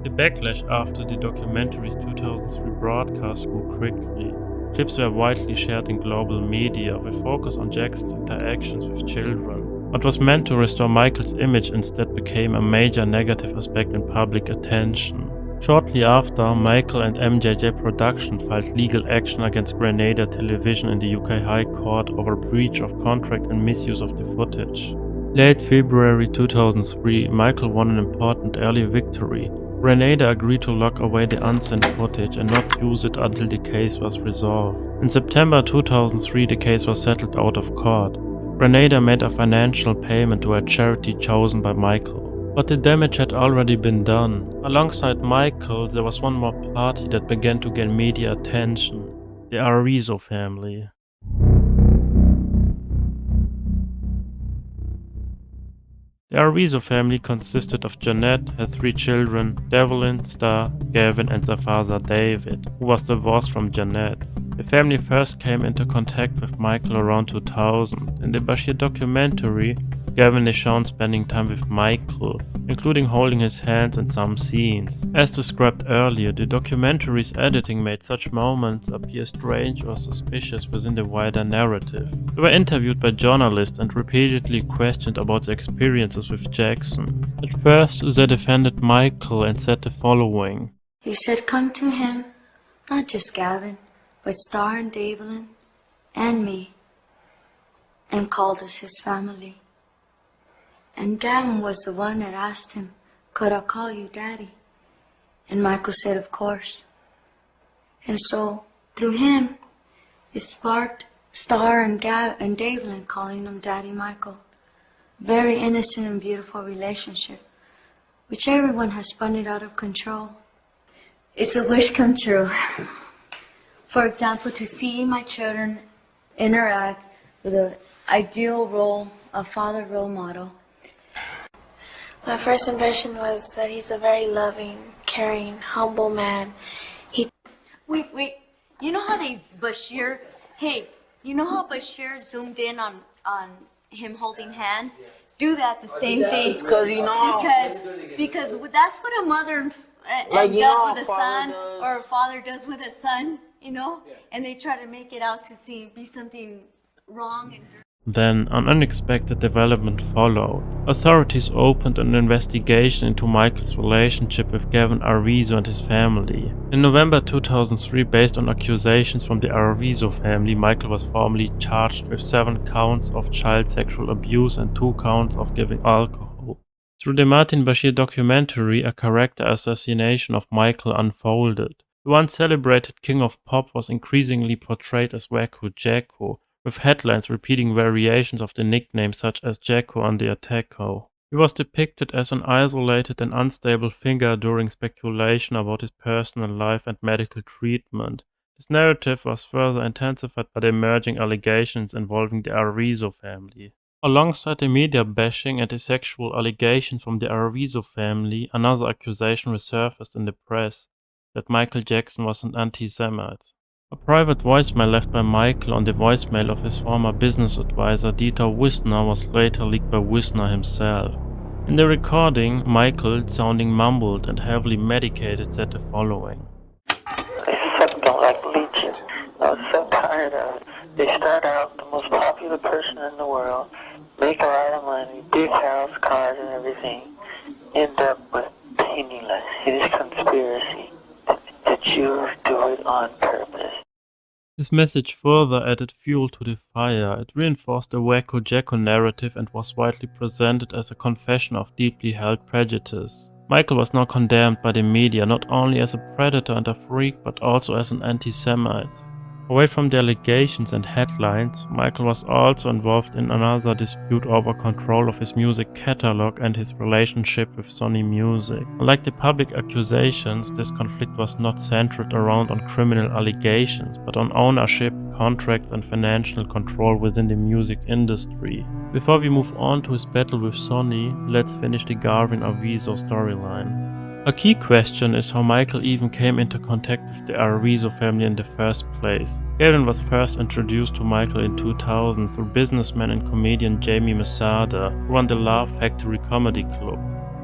The backlash after the documentary's 2003 broadcast grew quickly. Clips were widely shared in global media with focus on Jackson's interactions with children. What was meant to restore Michael's image instead became a major negative aspect in public attention. Shortly after, Michael and MJJ Production filed legal action against Grenada Television in the UK High Court over breach of contract and misuse of the footage. Late February 2003, Michael won an important early victory. Grenada agreed to lock away the unsent footage and not use it until the case was resolved. In September 2003, the case was settled out of court. Grenada made a financial payment to a charity chosen by Michael. But the damage had already been done. Alongside Michael, there was one more party that began to gain media attention: the Arvizo family. The Arvizo family consisted of Jeanette, her 3 children, Devlin, Star, Gavin and their father David, who was divorced from Jeanette. The family first came into contact with Michael around 2000. In the Bashir documentary, Gavin is shown spending time with Michael, including holding his hands in some scenes. As described earlier, the documentary's editing made such moments appear strange or suspicious within the wider narrative. They were interviewed by journalists and repeatedly questioned about their experiences with Jackson. At first, they defended Michael and said the following. He said come to him, not just Gavin, but Star and Devlin and me, and called us his family. And Gavin was the one that asked him, could I call you Daddy? And Michael said, of course. And so, through him, it sparked Star and Devlin calling him Daddy Michael. Very innocent and beautiful relationship, which everyone has spun it out of control. It's a wish come true. For example, to see my children interact with an ideal role, a father role model. My first impression was that he's a very loving, caring, humble man. Wait, you know how Bashir, you know how Bashir zoomed in on him holding hands? Do that the same thing. Because because that's what a mother does with a son, or a father does with a son, you know? And they try to make it out to be something wrong and Then an unexpected development followed. Authorities opened an investigation into Michael's relationship with Gavin Arvizo and his family. In November 2003, based on accusations from the Arvizo family, Michael was formally charged with 7 counts of child sexual abuse and 2 counts of giving alcohol. Through the Martin Bashir documentary, a character assassination of Michael unfolded. The once celebrated king of pop was increasingly portrayed as Waco Jacko, with headlines repeating variations of the nickname such as Jacko on the Attacko. He was depicted as an isolated and unstable figure during speculation about his personal life and medical treatment. This narrative was further intensified by the emerging allegations involving the Arvizo family. Alongside the media bashing and the sexual allegations from the Arvizo family, another accusation resurfaced in the press, that Michael Jackson was an anti-Semite. A private voicemail left by Michael on the voicemail of his former business advisor Dieter Wisner was later leaked by Wisner himself. In the recording, Michael, sounding mumbled and heavily medicated, said the following. I sucked on like leeches. I was so tired of it. They start out the most popular person in the world, make a lot of money, big house, cars and everything, end up with penniless. It is conspiracy that you do it on purpose. This message further added fuel to the fire. It reinforced the Waco Jacko narrative and was widely presented as a confession of deeply held prejudice. Michael was now condemned by the media not only as a predator and a freak, but also as an anti-Semite. Away from the allegations and headlines, Michael was also involved in another dispute over control of his music catalog and his relationship with Sony Music. Unlike the public accusations, this conflict was not centered around on criminal allegations, but on ownership, contracts and financial control within the music industry. Before we move on to his battle with Sony, let's finish the Garvin Arvizo storyline. A key question is how Michael even came into contact with the Arvizo family in the first place. Gavin was first introduced to Michael in 2000 through businessman and comedian Jamie Masada, who ran the Laugh Factory Comedy Club.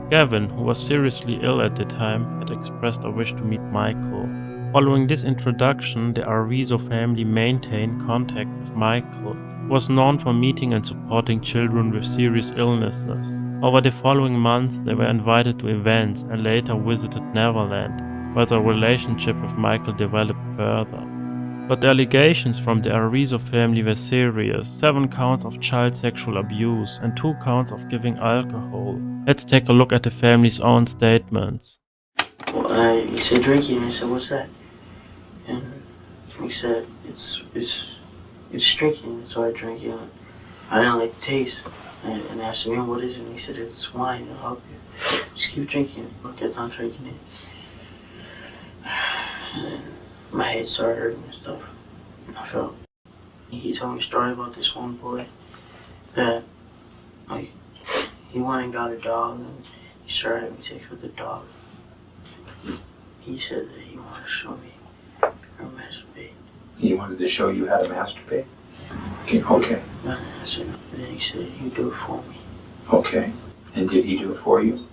Gavin, who was seriously ill at the time, had expressed a wish to meet Michael. Following this introduction, the Arvizo family maintained contact with Michael, who was known for meeting and supporting children with serious illnesses. Over the following months, they were invited to events and later visited Neverland, where their relationship with Michael developed further. But the allegations from the Arvizo family were serious: 7 counts of child sexual abuse and 2 counts of giving alcohol. Let's take a look at the family's own statements. Well, he said drinking, and I said, what's that? And he said, it's drinking, so I drank it. I didn't like the taste. And I asked him, what is it? And he said, it's wine, it'll help you. Just keep drinking it. I kept on drinking it. And then my head started hurting and stuff. I felt. He told me a story about this one boy that, like, he went and got a dog and he started having sex with the dog. He said that he wanted to show me how to masturbate. He wanted to show you how to masturbate? Okay. And then he said, you do it for me. Okay. And did he do it for you?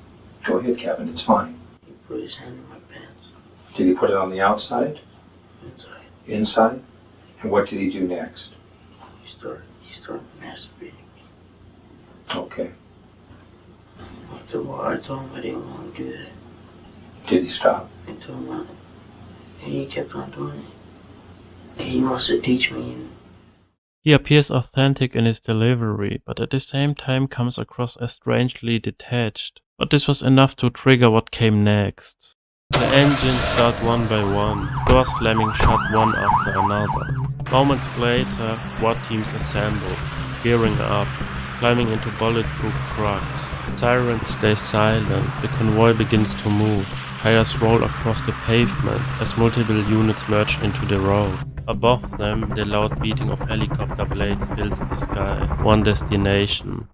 Go ahead, Kevin, it's fine. He put his hand in my pants. Did he put it on the outside? Inside. Inside? And what did he do next? He started masturbating. Okay. After a while, I told him I didn't want to do that. Did he stop? I told him not. And he kept on doing it. He wants to teach me. He appears authentic in his delivery, but at the same time comes across as strangely detached. But this was enough to trigger what came next. The engines start one by one, doors slamming shut one after another. Moments later, SWAT teams assemble, gearing up, climbing into bulletproof trucks. Sirens stay silent, the convoy begins to move. Tires roll across the pavement as multiple units merge into the road. Above them, the loud beating of helicopter blades fills the sky. One destination: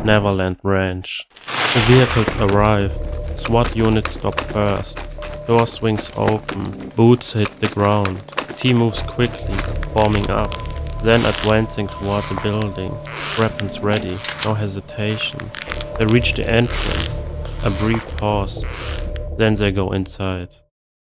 Neverland Ranch. The vehicles arrive. SWAT units stop first. Door swings open. Boots hit the ground. The team moves quickly, forming up, then advancing toward the building. Weapons ready, no hesitation. They reach the entrance. A brief pause. Then they go inside.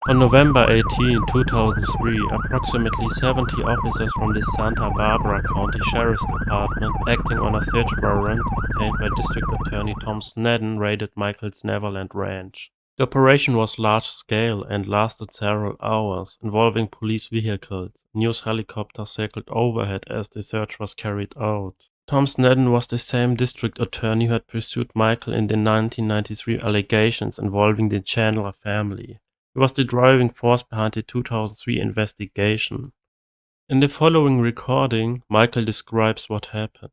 On November 18, 2003, approximately 70 officers from the Santa Barbara County Sheriff's Department, acting on a search warrant obtained by District Attorney Tom Snedden, raided Michael's Neverland Ranch. The operation was large-scale and lasted several hours, involving police vehicles. News helicopters circled overhead as the search was carried out. Tom Snedden was the same district attorney who had pursued Michael in the 1993 allegations involving the Chandler family. He was the driving force behind the 2003 investigation. In the following recording, Michael describes what happened.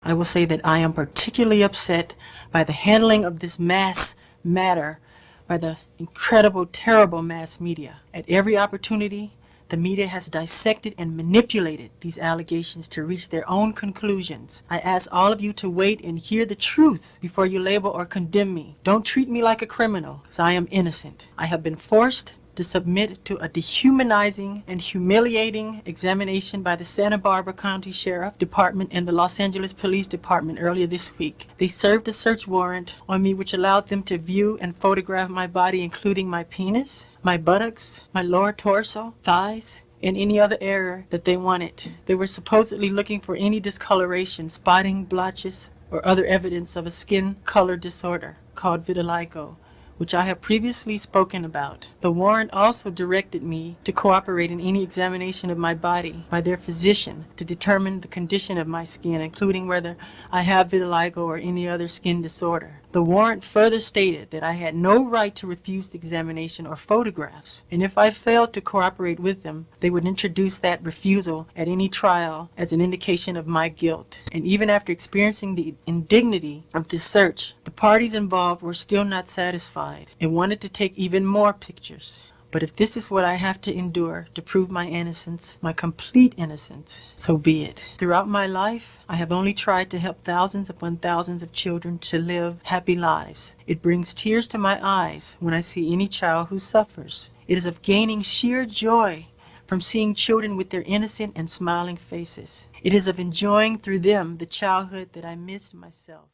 I will say that I am particularly upset by the handling of this mass matter by the incredible, terrible mass media. At every opportunity, the media has dissected and manipulated these allegations to reach their own conclusions. I ask all of you to wait and hear the truth before you label or condemn me. Don't treat me like a criminal, because I am innocent. I have been forced to submit to a dehumanizing and humiliating examination by the Santa Barbara County Sheriff Department and the Los Angeles Police Department earlier this week. They served a search warrant on me which allowed them to view and photograph my body, including my penis, my buttocks, my lower torso, thighs, and any other area that they wanted. They were supposedly looking for any discoloration, spotting, blotches, or other evidence of a skin color disorder called vitiligo, which I have previously spoken about. The warrant also directed me to cooperate in any examination of my body by their physician to determine the condition of my skin, including whether I have vitiligo or any other skin disorder. The warrant further stated that I had no right to refuse the examination or photographs, and if I failed to cooperate with them, they would introduce that refusal at any trial as an indication of my guilt. And even after experiencing the indignity of this search, the parties involved were still not satisfied and wanted to take even more pictures. But if this is what I have to endure to prove my innocence, my complete innocence, so be it. Throughout my life, I have only tried to help thousands upon thousands of children to live happy lives. It brings tears to my eyes when I see any child who suffers. It is of gaining sheer joy from seeing children with their innocent and smiling faces. It is of enjoying through them the childhood that I missed myself.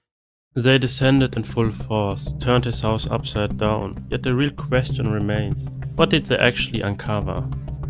They descended in full force, turned his house upside down, yet the real question remains. What did they actually uncover?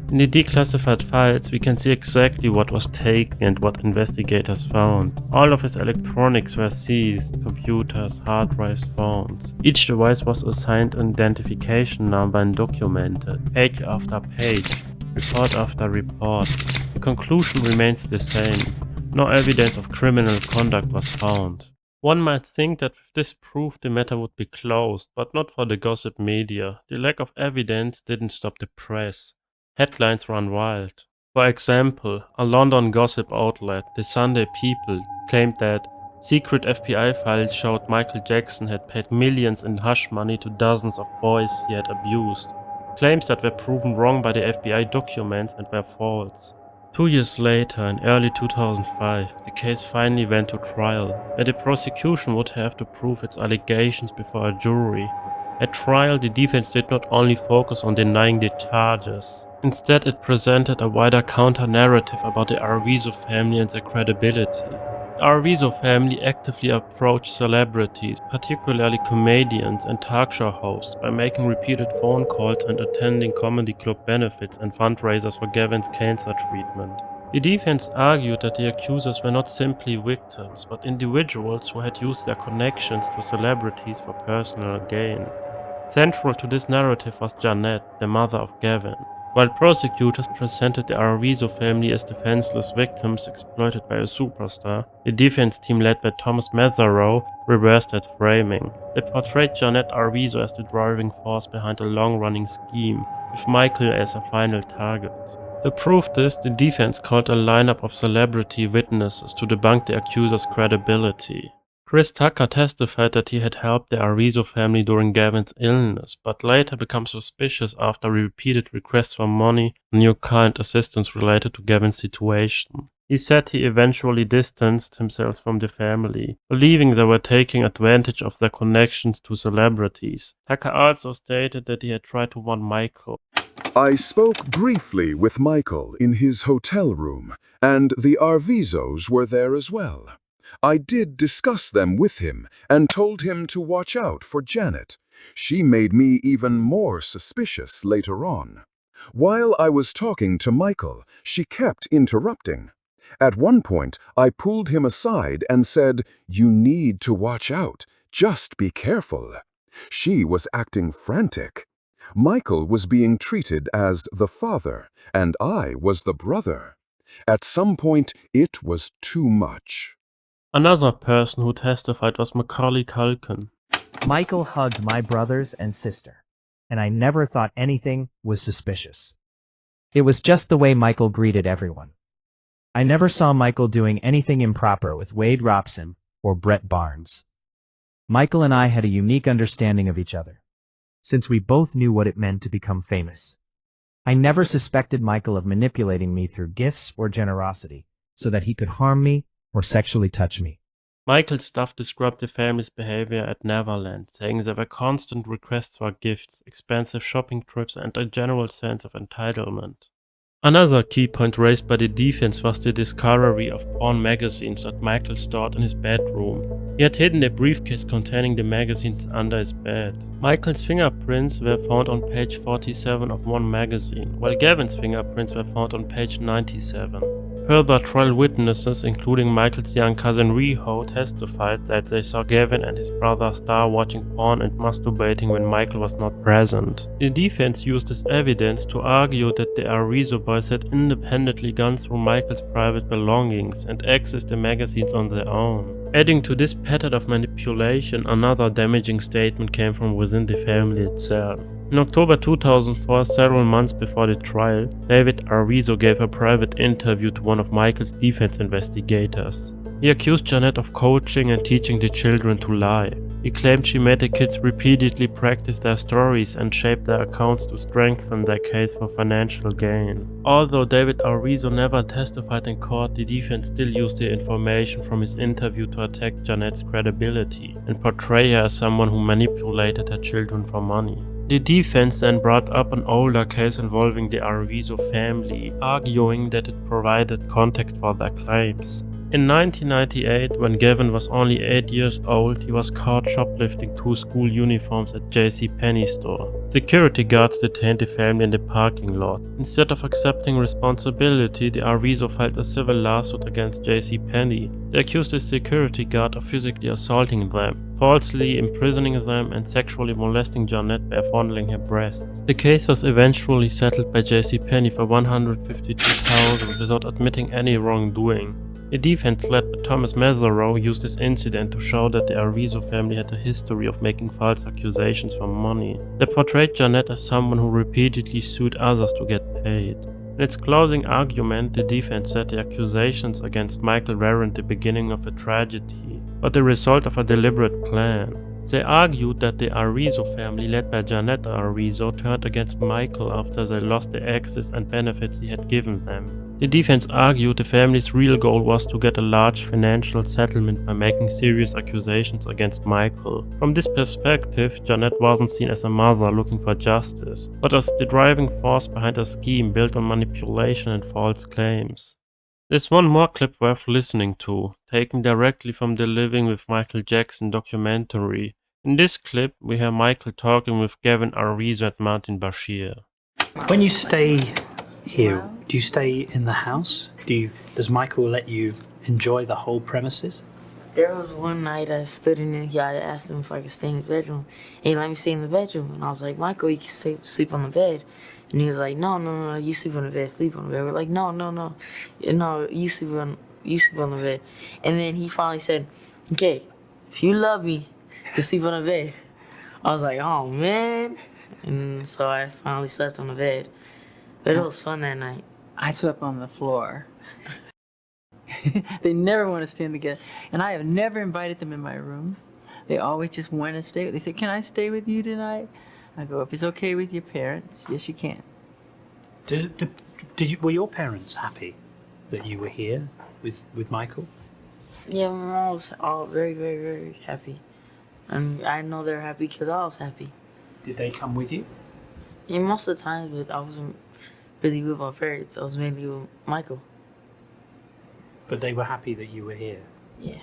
In the declassified files, we can see exactly what was taken and what investigators found. All of his electronics were seized, computers, hard drives, phones. Each device was assigned an identification number and documented, page after page, report after report. The conclusion remains the same. No evidence of criminal conduct was found. One might think that with this proof the matter would be closed, but not for the gossip media. The lack of evidence didn't stop the press. Headlines ran wild. For example, a London gossip outlet, the Sunday People, claimed that secret FBI files showed Michael Jackson had paid millions in hush money to dozens of boys he had abused. Claims that were proven wrong by the FBI documents and were false. 2 years later, in early 2005, the case finally went to trial, where the prosecution would have to prove its allegations before a jury. At trial, the defense did not only focus on denying the charges. Instead, it presented a wider counter-narrative about the Arvizo family and their credibility. The Arvizo family actively approached celebrities, particularly comedians and talk show hosts, by making repeated phone calls and attending comedy club benefits and fundraisers for Gavin's cancer treatment. The defense argued that the accusers were not simply victims, but individuals who had used their connections to celebrities for personal gain. Central to this narrative was Janet, the mother of Gavin. While prosecutors presented the Arvizo family as defenseless victims exploited by a superstar, the defense team led by Thomas Mesereau reversed that framing. They portrayed Janet Arvizo as the driving force behind a long-running scheme, with Michael as a final target. To prove this, the defense called a lineup of celebrity witnesses to debunk the accuser's credibility. Chris Tucker testified that he had helped the Arvizo family during Gavin's illness, but later became suspicious after repeated requests for money and new kind assistance related to Gavin's situation. He said he eventually distanced himself from the family, believing they were taking advantage of their connections to celebrities. Tucker also stated that he had tried to warn Michael. I spoke briefly with Michael in his hotel room, and the Arvizos were there as well. I did discuss them with him and told him to watch out for Janet. She made me even more suspicious later on. While I was talking to Michael, she kept interrupting. At one point, I pulled him aside and said, "You need to watch out. Just be careful." She was acting frantic. Michael was being treated as the father, and I was the brother. At some point, it was too much. Another person who testified was Macaulay Culkin. Michael hugged my brothers and sister, and I never thought anything was suspicious. It was just the way Michael greeted everyone. I never saw Michael doing anything improper with Wade Robson or Brett Barnes. Michael and I had a unique understanding of each other, since we both knew what it meant to become famous. I never suspected Michael of manipulating me through gifts or generosity, so that he could harm me or sexually touch me. Michael's staff described the family's behavior at Neverland, saying there were constant requests for gifts, expensive shopping trips, and a general sense of entitlement. Another key point raised by the defense was the discovery of porn magazines that Michael stored in his bedroom. He had hidden a briefcase containing the magazines under his bed. Michael's fingerprints were found on page 47 of one magazine, while Gavin's fingerprints were found on page 97. Further trial witnesses, including Michael's young cousin Riho, testified that they saw Gavin and his brother Star watching porn and masturbating when Michael was not present. The defense used this evidence to argue that the Arvizo boys had independently gone through Michael's private belongings and accessed the magazines on their own. Adding to this pattern of manipulation, another damaging statement came from within the family itself. In October 2004, several months before the trial, David Arvizo gave a private interview to one of Michael's defense investigators. He accused Janet of coaching and teaching the children to lie. He claimed she made the kids repeatedly practice their stories and shape their accounts to strengthen their case for financial gain. Although David Arvizo never testified in court, the defense still used the information from his interview to attack Janet's credibility and portray her as someone who manipulated her children for money. The defense then brought up an older case involving the Arvizo family, arguing that it provided context for their claims. In 1998, when Gavin was only 8 years old, he was caught shoplifting 2 school uniforms at JCPenney store. Security guards detained the family in the parking lot. Instead of accepting responsibility, the Arvizo filed a civil lawsuit against JCPenney. They accused the security guard of physically assaulting them, falsely imprisoning them, and sexually molesting Janet by fondling her breasts. The case was eventually settled by JCPenney for $152,000 without admitting any wrongdoing. The defense led by Thomas Mesereau used this incident to show that the Arvizo family had a history of making false accusations for money. They portrayed Janet as someone who repeatedly sued others to get paid. In its closing argument, the defense said the accusations against Michael weren't the beginning of a tragedy, but the result of a deliberate plan. They argued that the Arvizo family, led by Janet Arvizo, turned against Michael after they lost the access and benefits he had given them. The defense argued the family's real goal was to get a large financial settlement by making serious accusations against Michael. From this perspective, Janet wasn't seen as a mother looking for justice, but as the driving force behind a scheme built on manipulation and false claims. There's one more clip worth listening to, taken directly from the Living with Michael Jackson documentary. In this clip, we hear Michael talking with Gavin Arvizo and Martin Bashir. When you stay here, do you stay in the house? Does Michael let you enjoy the whole premises? There was one night I stood in there, I asked him if I could stay in his bedroom. He let me stay in the bedroom. And I was like, Michael, you can sleep on the bed. And he was like, no, you sleep on the bed, sleep on the bed. We're like, no, you sleep on the bed. And then he finally said, okay, if you love me, you sleep on the bed. I was like, oh man. And so I finally slept on the bed. But it was fun that night. I slept on the floor. They never want to stand together. And I have never invited them in my room. They always just want to stay. They say, can I stay with you tonight? I go, if it's okay with your parents, yes you can. Were your parents happy that you were here with Michael? Yeah, my mom was all very, very, very happy. And I know they're happy because I was happy. Did they come with you? Yeah, most of the time, but I wasn't really with my parents. I was mainly with Michael. But they were happy that you were here? Yeah.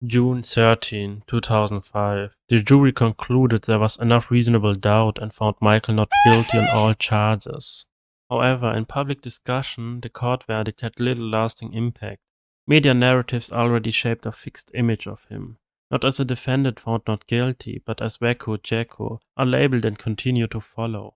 June 13, 2005. The jury concluded there was enough reasonable doubt and found Michael not guilty on all charges. However, in public discussion, the court verdict had little lasting impact. Media narratives already shaped a fixed image of him. Not as a defendant found not guilty, but as Wacko Jacko, are labeled and continue to follow.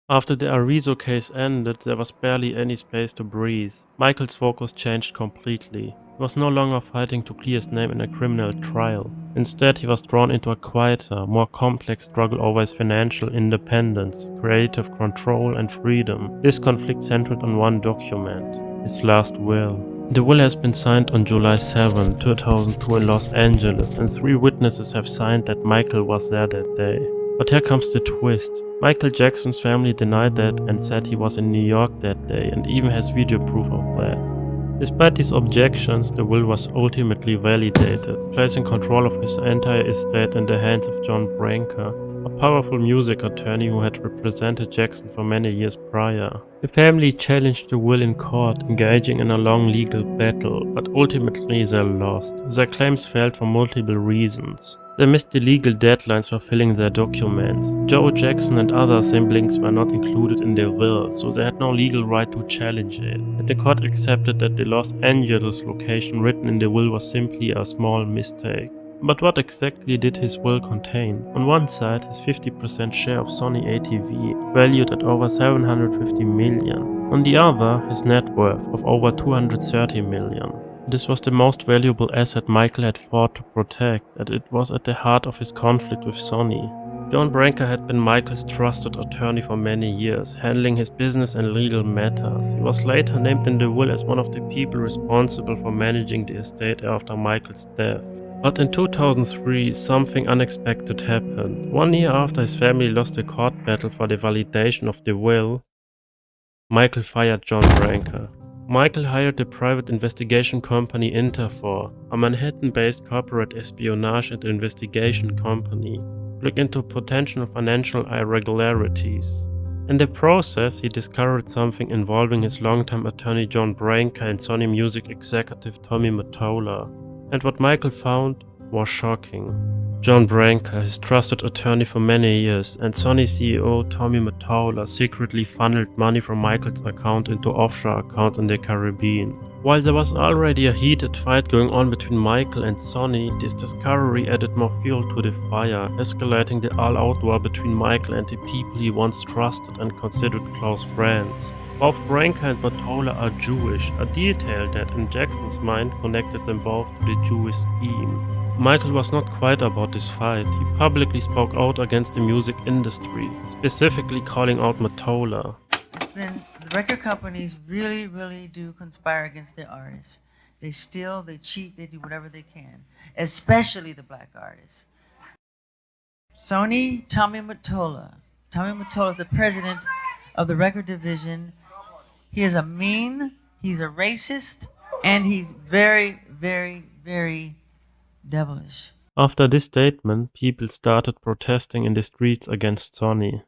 After the Arvizo case ended, there was barely any space to breathe. Michael's focus changed completely. He was no longer fighting to clear his name in a criminal trial. Instead, he was drawn into a quieter, more complex struggle over his financial independence, creative control and freedom. This conflict centered on one document, his last will. The will has been signed on July 7, 2002 in Los Angeles, and 3 witnesses have signed that Michael was there that day. But here comes the twist. Michael Jackson's family denied that and said he was in New York that day and even has video proof of that. Despite these objections, the will was ultimately validated, placing control of his entire estate in the hands of John Branca, a powerful music attorney who had represented Jackson for many years prior. The family challenged the will in court, engaging in a long legal battle, but ultimately they lost. Their claims failed for multiple reasons. They missed the legal deadlines for filling their documents. Joe Jackson and other siblings were not included in their will, so they had no legal right to challenge it. And the court accepted that the Los Angeles location written in the will was simply a small mistake. But what exactly did his will contain? On one side, his 50% share of Sony ATV, valued at over $750 million. On the other, his net worth of over $230 million. This was the most valuable asset Michael had fought to protect, and it was at the heart of his conflict with Sony. John Branca had been Michael's trusted attorney for many years, handling his business and legal matters. He was later named in the will as one of the people responsible for managing the estate after Michael's death. But in 2003, something unexpected happened. 1 year after his family lost the court battle for the validation of the will, Michael fired John Branca. Michael hired the private investigation company Interfor, a Manhattan-based corporate espionage and investigation company, to look into potential financial irregularities. In the process, he discovered something involving his longtime attorney John Branca and Sony Music executive Tommy Mottola. And what Michael found was shocking. John Branca, his trusted attorney for many years, and Sony CEO Tommy Mottola secretly funneled money from Michael's account into offshore accounts in the Caribbean. While there was already a heated fight going on between Michael and Sony, this discovery added more fuel to the fire, escalating the all-out war between Michael and the people he once trusted and considered close friends. Both Branca and Mottola are Jewish, a detail that in Jackson's mind connected them both to the Jewish scheme. Michael was not quiet about this fight. He publicly spoke out against the music industry, specifically calling out Mottola. Then the record companies really do conspire against their artists. They steal, they cheat, they do whatever they can, especially the black artists. Sony, Tommy Mottola. Tommy Mottola is the president of the record division. He is a mean, he's a racist, and he's very devilish. After this statement, people started protesting in the streets against Sony.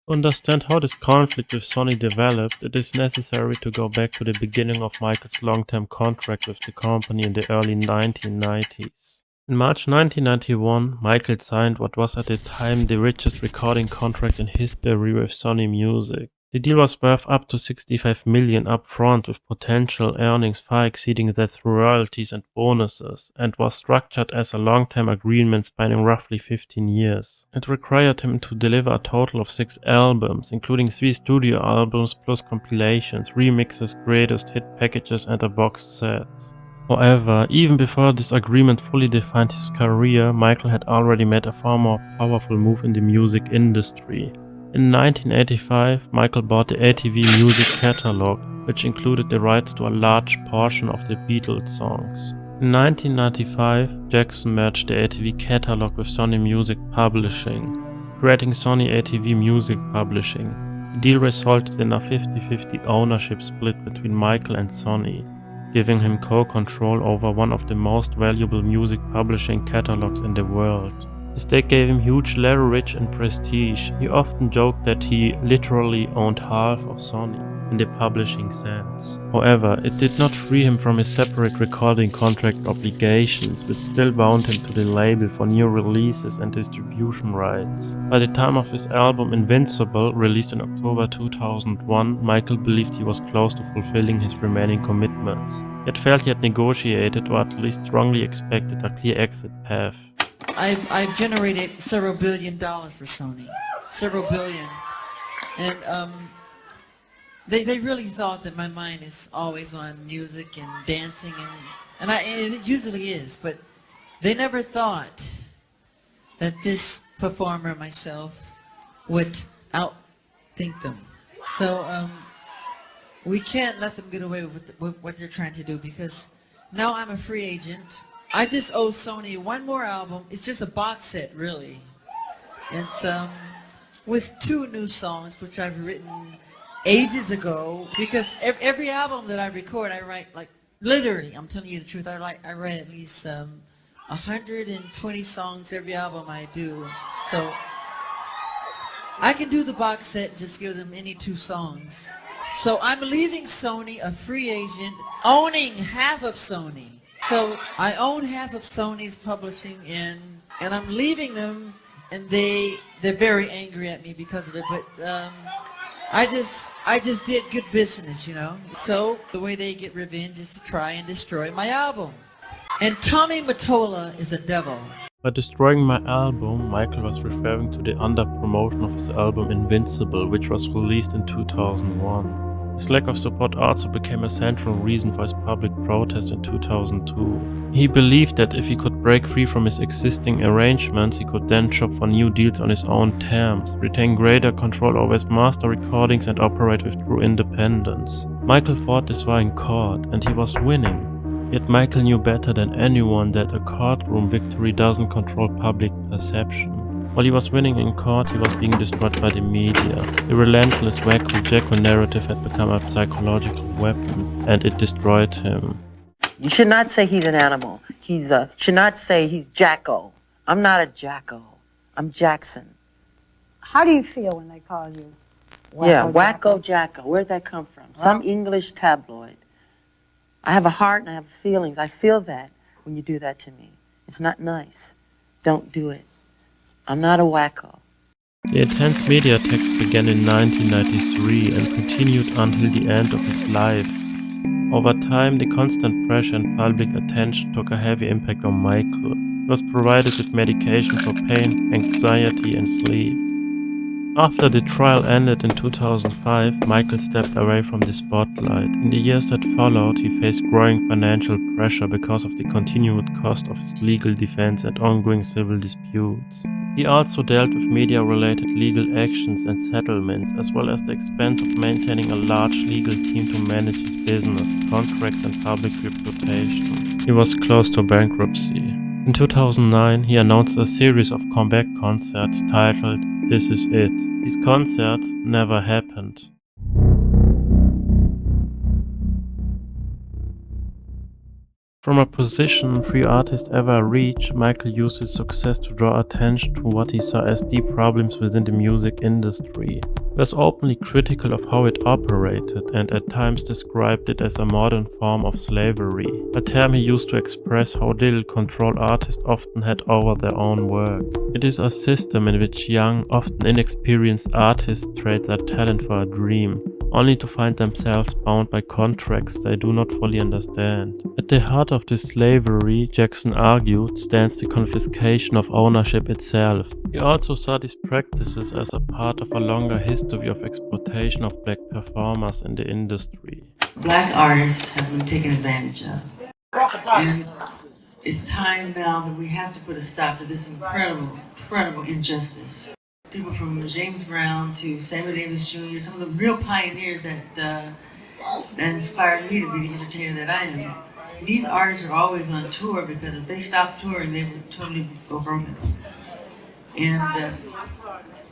To understand how this conflict with Sony developed, it is necessary to go back to the beginning of Michael's long-term contract with the company in the early 1990s. In March 1991, Michael signed what was at the time the richest recording contract in history with Sony Music. The deal was worth up to $65 million upfront, with potential earnings far exceeding that through royalties and bonuses, and was structured as a long-term agreement spanning roughly 15 years. It required him to deliver a total of 6 albums, including 3 studio albums plus compilations, remixes, greatest hit packages and a boxed set. However, even before this agreement fully defined his career, Michael had already made a far more powerful move in the music industry. In 1985, Michael bought the ATV music catalog, which included the rights to a large portion of the Beatles songs. In 1995, Jackson merged the ATV catalog with Sony Music Publishing, creating Sony ATV Music Publishing. The deal resulted in a 50-50 ownership split between Michael and Sony, giving him co-control over one of the most valuable music publishing catalogs in the world. This stake gave him huge leverage and prestige. He often joked that he literally owned half of Sony. in the publishing sense. However, it did not free him from his separate recording contract obligations, which still bound him to the label for new releases and distribution rights. By the time of his album Invincible, released in October 2001, Michael believed he was close to fulfilling his remaining commitments. Yet felt he had negotiated, or at least strongly expected, a clear exit path. I've generated several $1 billion for Sony. Several billion. And they really thought that my mind is always on music and dancing, and it usually is, but they never thought that this performer, myself, would outthink them. So we can't let them get away with what they're trying to do, because now I'm a free agent. I just owe Sony one more album. It's just a box set, really. It's with 2 new songs, which I've written ages ago, because every album that I record, I write, like, literally, I'm telling you the truth, I write at least 120 songs every album I do. So I can do the box set, just give them any 2 songs. So I'm leaving Sony a free agent, owning half of Sony. So I own half of Sony's publishing, and I'm leaving them, and they're very angry at me because of it. But I just did good business, you know. So the way they get revenge is to try and destroy my album. And Tommy Mottola is a devil. By destroying my album, Michael was referring to the under-promotion of his album Invincible, which was released in 2001. This lack of support also became a central reason for his public protest in 2002. He believed that if he could break free from his existing arrangements, he could then shop for new deals on his own terms, retain greater control over his master recordings, and operate with true independence. Michael fought this war in court, and he was winning. Yet Michael knew better than anyone that a courtroom victory doesn't control public perception. While he was winning in court, he was being destroyed by the media. The relentless Wacko Jacko narrative had become a psychological weapon, and it destroyed him. You should not say he's an animal. Should not say he's Jacko. I'm not a Jacko. I'm Jackson. How do you feel when they call you Wacko Jacko? Where'd that come from? Some English tabloid. I have a heart and I have feelings. I feel that when you do that to me. It's not nice. Don't do it. I'm not a wacko. The intense media attacks began in 1993 and continued until the end of his life. Over time, the constant pressure and public attention took a heavy impact on Michael. He was provided with medication for pain, anxiety, and sleep. After the trial ended in 2005, Michael stepped away from the spotlight. In the years that followed, he faced growing financial pressure because of the continued cost of his legal defense and ongoing civil disputes. He also dealt with media-related legal actions and settlements, as well as the expense of maintaining a large legal team to manage his business, contracts, and public reputation. He was close to bankruptcy. In 2009, he announced a series of comeback concerts titled This Is It. These concerts never happened. From a position few artists ever reach, Michael used his success to draw attention to what he saw as deep problems within the music industry. He was openly critical of how it operated and at times described it as a modern form of slavery, a term he used to express how little control artists often had over their own work. It is a system in which young, often inexperienced artists trade their talent for a dream, only to find themselves bound by contracts they do not fully understand. At the heart of this slavery, Jackson argued, stands the confiscation of ownership itself. He also saw these practices as a part of a longer history of exploitation of black performers in the industry. Black artists have been taken advantage of. And it's time now that we have to put a stop to this incredible injustice. People from James Brown to Sammy Davis Jr., some of the real pioneers that inspired me to be the entertainer that I am. These artists are always on tour because if they stopped touring, they would totally go broken. And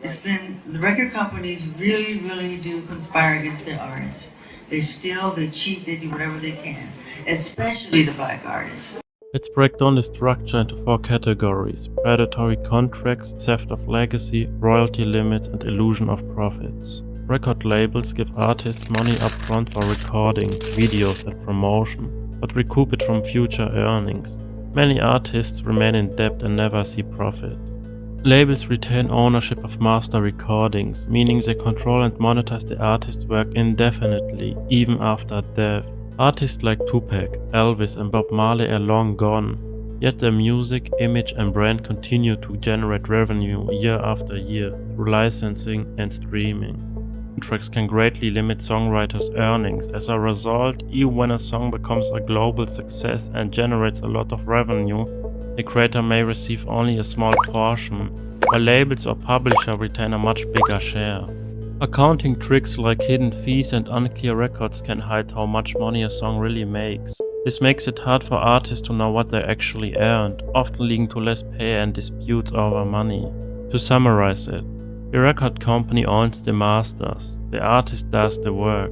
it's been, the record companies really do conspire against their artists. They steal, they cheat, they do whatever they can, especially the black artists. Let's break down the structure into 4 categories: predatory contracts, theft of legacy, royalty limits, and illusion of profits. record labels give artists money upfront for recording, videos and promotion, but recoup it from future earnings. Many artists remain in debt and never see profit. Labels retain ownership of master recordings, meaning they control and monetize the artist's work indefinitely, even after death. Artists like Tupac, Elvis and Bob Marley are long gone, yet their music, image and brand continue to generate revenue year after year through licensing and streaming. Contracts can greatly limit songwriters' earnings. As a result, even when a song becomes a global success and generates a lot of revenue, the creator may receive only a small portion, while labels or publishers retain a much bigger share. Accounting tricks like hidden fees and unclear records can hide how much money a song really makes. This makes it hard for artists to know what they actually earned, often leading to less pay and disputes over money. To summarize it, the record company owns the masters, the artist does the work,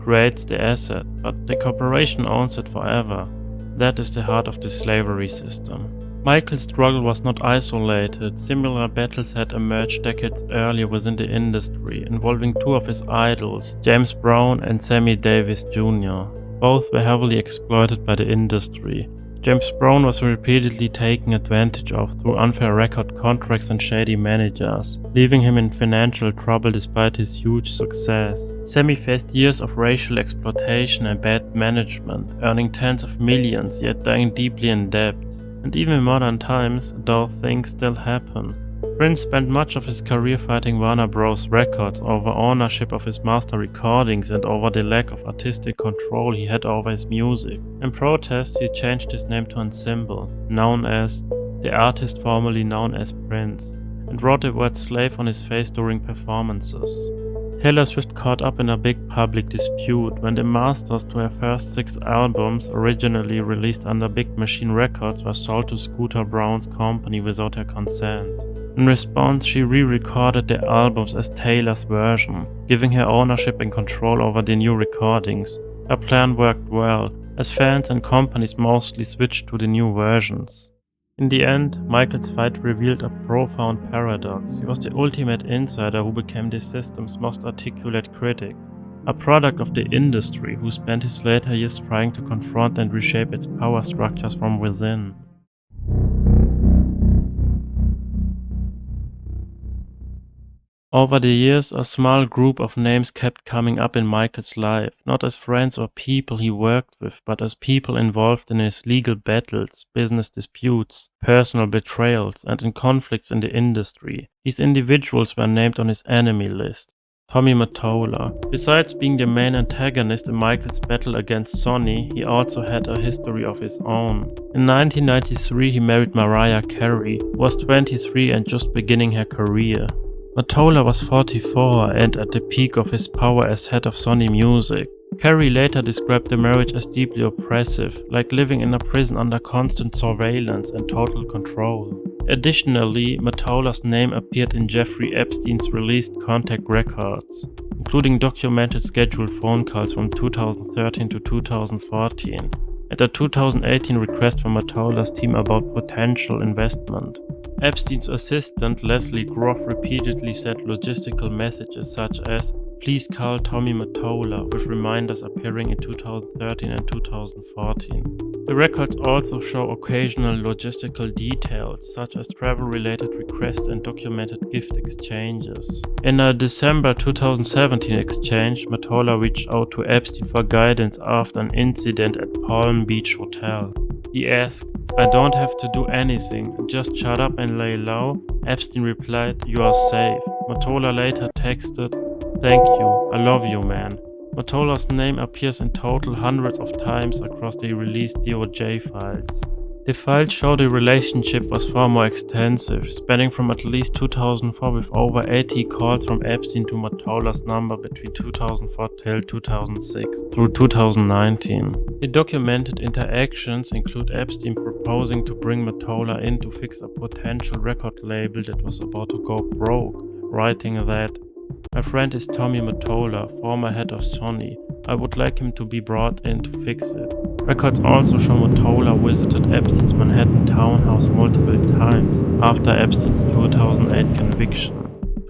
creates the asset, but the corporation owns it forever. That is the heart of the slavery system. Michael's struggle was not isolated. Similar battles had emerged decades earlier within the industry, involving two of his idols, James Brown and Sammy Davis Jr. Both were heavily exploited by the industry. James Brown was repeatedly taken advantage of through unfair record contracts and shady managers, leaving him in financial trouble despite his huge success. Sammy faced years of racial exploitation and bad management, earning tens of millions yet dying deeply in debt. And even in modern times, those things still happen. Prince spent much of his career fighting Warner Bros. Records over ownership of his master recordings and over the lack of artistic control he had over his music. In protest, he changed his name to a symbol, known as the artist formerly known as Prince, and wrote the word slave on his face during performances. Taylor Swift caught up in a big public dispute when the masters to her first 6 albums, originally released under Big Machine Records, were sold to Scooter Braun's company without her consent. In response, she re-recorded the albums as Taylor's version, giving her ownership and control over the new recordings. Her plan worked well, as fans and companies mostly switched to the new versions. In the end, Michael's fight revealed a profound paradox. He was the ultimate insider who became the system's most articulate critic, a product of the industry who spent his later years trying to confront and reshape its power structures from within. Over the years, a small group of names kept coming up in Michael's life, not as friends or people he worked with, but as people involved in his legal battles, business disputes, personal betrayals, and in conflicts in the industry. These individuals were named on his enemy list. Tommy Mottola. Besides being the main antagonist in Michael's battle against Sony, he also had a history of his own. In 1993, he married Mariah Carey, who was 23 and just beginning her career. Mottola was 44 and at the peak of his power as head of Sony Music. Carey later described the marriage as deeply oppressive, like living in a prison under constant surveillance and total control. Additionally, Mottola's name appeared in Jeffrey Epstein's released contact records, including documented scheduled phone calls from 2013 to 2014, and a 2018 request from Mottola's team about potential investment. Epstein's assistant, Leslie Groff, repeatedly sent logistical messages such as, "Please call Tommy Mottola," with reminders appearing in 2013 and 2014. The records also show occasional logistical details, such as travel-related requests and documented gift exchanges. In a December 2017 exchange, Mottola reached out to Epstein for guidance after an incident at Palm Beach Hotel. He asked, "I don't have to do anything, just shut up and lay low." Epstein replied, "You are safe." Mottola later texted, "Thank you, I love you, man." Mottola's name appears in total hundreds of times across the released DOJ files. The files show the relationship was far more extensive, spanning from at least 2004 with over 80 calls from Epstein to Mottola's number between 2004 till 2006 through 2019. The documented interactions include Epstein proposing to bring Mottola in to fix a potential record label that was about to go broke, writing that, "My friend is Tommy Mottola, former head of Sony. I would like him to be brought in to fix it." Records also show Mottola visited Epstein's Manhattan townhouse multiple times after Epstein's 2008 conviction.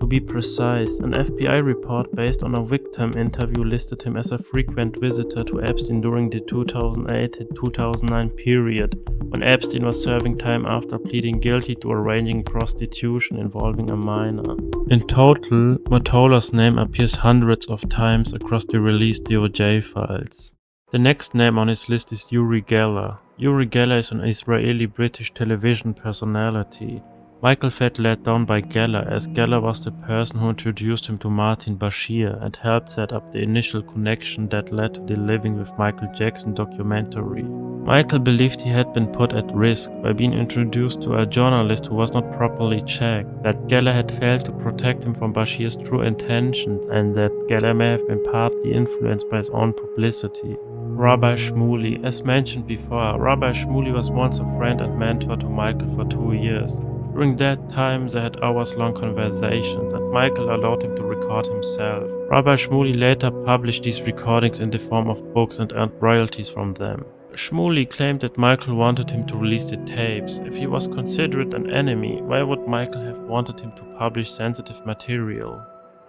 To be precise, an FBI report based on a victim interview listed him as a frequent visitor to Epstein during the 2008 to 2009 period, when Epstein was serving time after pleading guilty to arranging prostitution involving a minor. In total, Mottola's name appears hundreds of times across the released DOJ files. The next name on his list is Uri Geller. Uri Geller is an Israeli-British television personality. Michael felt let down by Geller, as Geller was the person who introduced him to Martin Bashir and helped set up the initial connection that led to the Living with Michael Jackson documentary. Michael believed he had been put at risk by being introduced to a journalist who was not properly checked, that Geller had failed to protect him from Bashir's true intentions, and that Geller may have been partly influenced by his own publicity. Rabbi Shmuley. As mentioned before, Rabbi Shmuley was once a friend and mentor to Michael for 2 years. During that time, they had hours-long conversations, and Michael allowed him to record himself. Rabbi Shmuley later published these recordings in the form of books and earned royalties from them. Shmuley claimed that Michael wanted him to release the tapes. If he was considered an enemy, why would Michael have wanted him to publish sensitive material?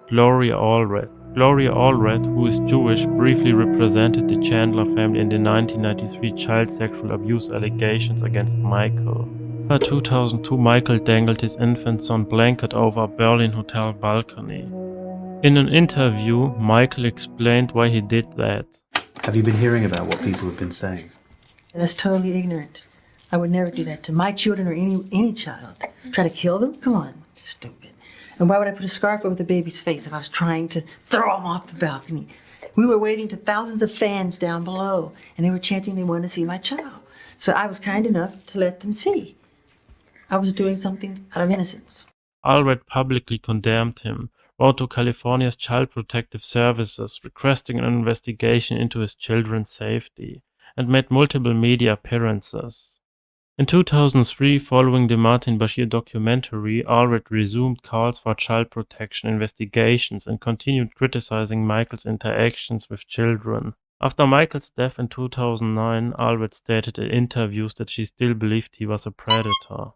Gloria Allred. Gloria Allred, who is Jewish, briefly represented the Chandler family in the 1993 child sexual abuse allegations against Michael. In 2002, Michael dangled his infant son blanket over a Berlin hotel balcony. In an interview, Michael explained why he did that. Have you been hearing about what people have been saying? That's totally ignorant. I would never do that to my children or any child. Try to kill them? Come on, stupid. And why would I put a scarf over the baby's face if I was trying to throw him off the balcony? We were waving to thousands of fans down below, and they were chanting they wanted to see my child. So I was kind enough to let them see. I was doing something out of innocence. Allred publicly condemned him, wrote to California's Child Protective Services requesting an investigation into his children's safety, and made multiple media appearances. In 2003, following the Martin Bashir documentary, Allred resumed calls for child protection investigations and continued criticizing Michael's interactions with children. After Michael's death in 2009, Allred stated in interviews that she still believed he was a predator.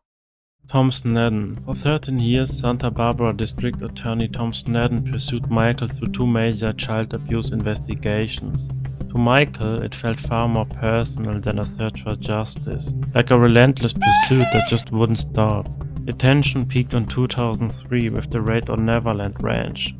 Tom Snedden. For 13 years, Santa Barbara District Attorney Tom Snedden pursued Michael through 2 major child abuse investigations. To Michael, it felt far more personal than a search for justice, like a relentless pursuit that just wouldn't stop. The tension peaked in 2003 with the raid on Neverland Ranch.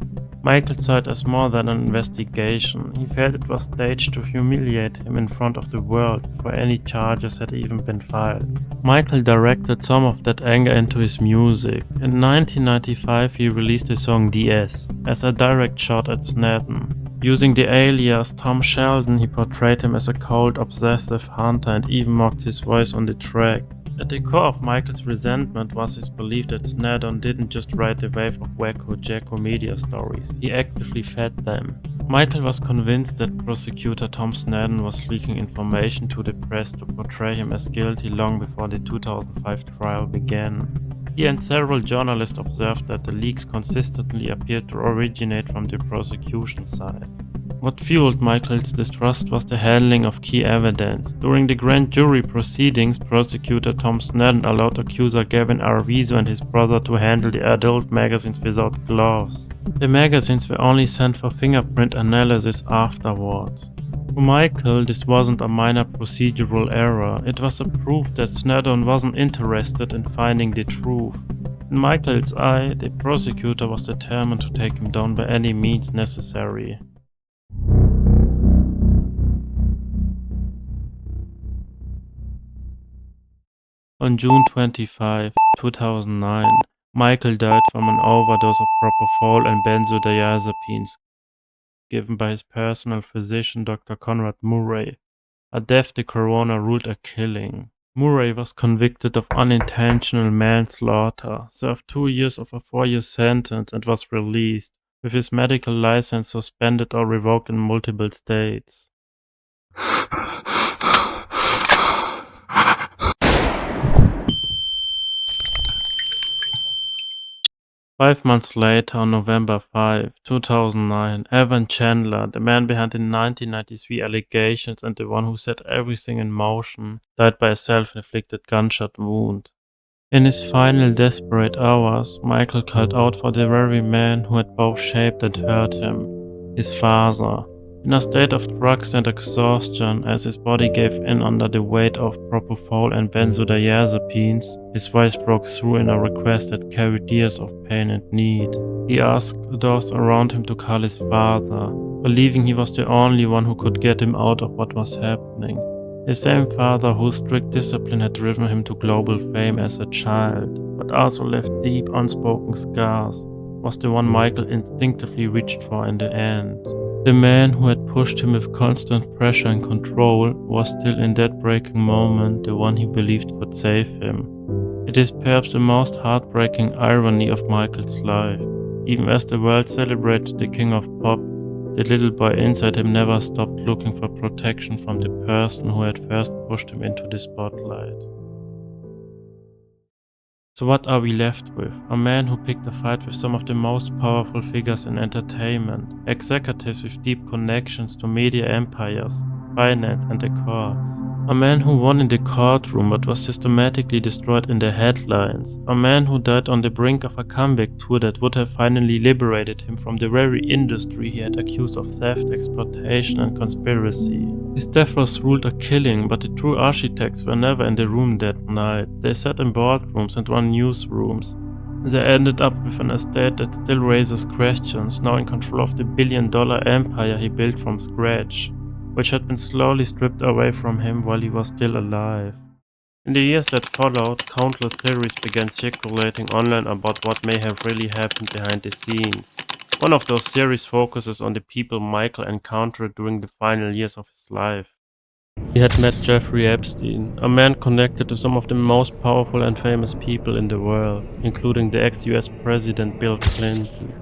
Michael saw it as more than an investigation. He felt it was staged to humiliate him in front of the world before any charges had even been filed. Michael directed some of that anger into his music. In 1995, he released the song DS as a direct shot at Snedden. Using the alias Tom Sheldon, he portrayed him as a cold, obsessive hunter and even mocked his voice on the track. At the core of Michael's resentment was his belief that Snedden didn't just ride the wave of wacko jacko media stories, he actively fed them. Michael was convinced that prosecutor Tom Snedden was leaking information to the press to portray him as guilty long before the 2005 trial began. He and several journalists observed that the leaks consistently appeared to originate from the prosecution side. What fueled Michael's distrust was the handling of key evidence. During the grand jury proceedings, prosecutor Tom Snedden allowed accuser Gavin Arvizo and his brother to handle the adult magazines without gloves. The magazines were only sent for fingerprint analysis afterward. To Michael, this wasn't a minor procedural error, it was a proof that Snedden wasn't interested in finding the truth. In Michael's eye, the prosecutor was determined to take him down by any means necessary. On June 25, 2009, Michael died from an overdose of propofol and benzodiazepines given by his personal physician Dr. Conrad Murray, a death the coroner ruled a killing. Murray was convicted of unintentional manslaughter, served 2 years of a 4-year sentence and was released, with his medical license suspended or revoked in multiple states. 5 months later, on November 5, 2009, Evan Chandler, the man behind the 1993 allegations and the one who set everything in motion, died by a self-inflicted gunshot wound. In his final desperate hours, Michael called out for the very man who had both shaped and hurt him, his father. In a state of drugs and exhaustion, as his body gave in under the weight of propofol and benzodiazepines, his voice broke through in a request that carried years of pain and need. He asked those around him to call his father, believing he was the only one who could get him out of what was happening. The same father whose strict discipline had driven him to global fame as a child, but also left deep unspoken scars, was the one Michael instinctively reached for in the end. The man who had pushed him with constant pressure and control was still in that breaking moment the one he believed could save him. It is perhaps the most heartbreaking irony of Michael's life. Even as the world celebrated the king of pop, the little boy inside him never stopped looking for protection from the person who had first pushed him into the spotlight. So what are we left with? A man who picked a fight with some of the most powerful figures in entertainment, executives with deep connections to media empires, finance and the courts. A man who won in the courtroom but was systematically destroyed in the headlines. A man who died on the brink of a comeback tour that would have finally liberated him from the very industry he had accused of theft, exploitation and conspiracy. His death was ruled a killing, but the true architects were never in the room that night. They sat in boardrooms and ran newsrooms. They ended up with an estate that still raises questions, now in control of the billion-dollar empire he built from scratch, which had been slowly stripped away from him while he was still alive. In the years that followed, countless theories began circulating online about what may have really happened behind the scenes. One of those theories focuses on the people Michael encountered during the final years of his life. He had met Jeffrey Epstein, a man connected to some of the most powerful and famous people in the world, including the ex-US President Bill Clinton.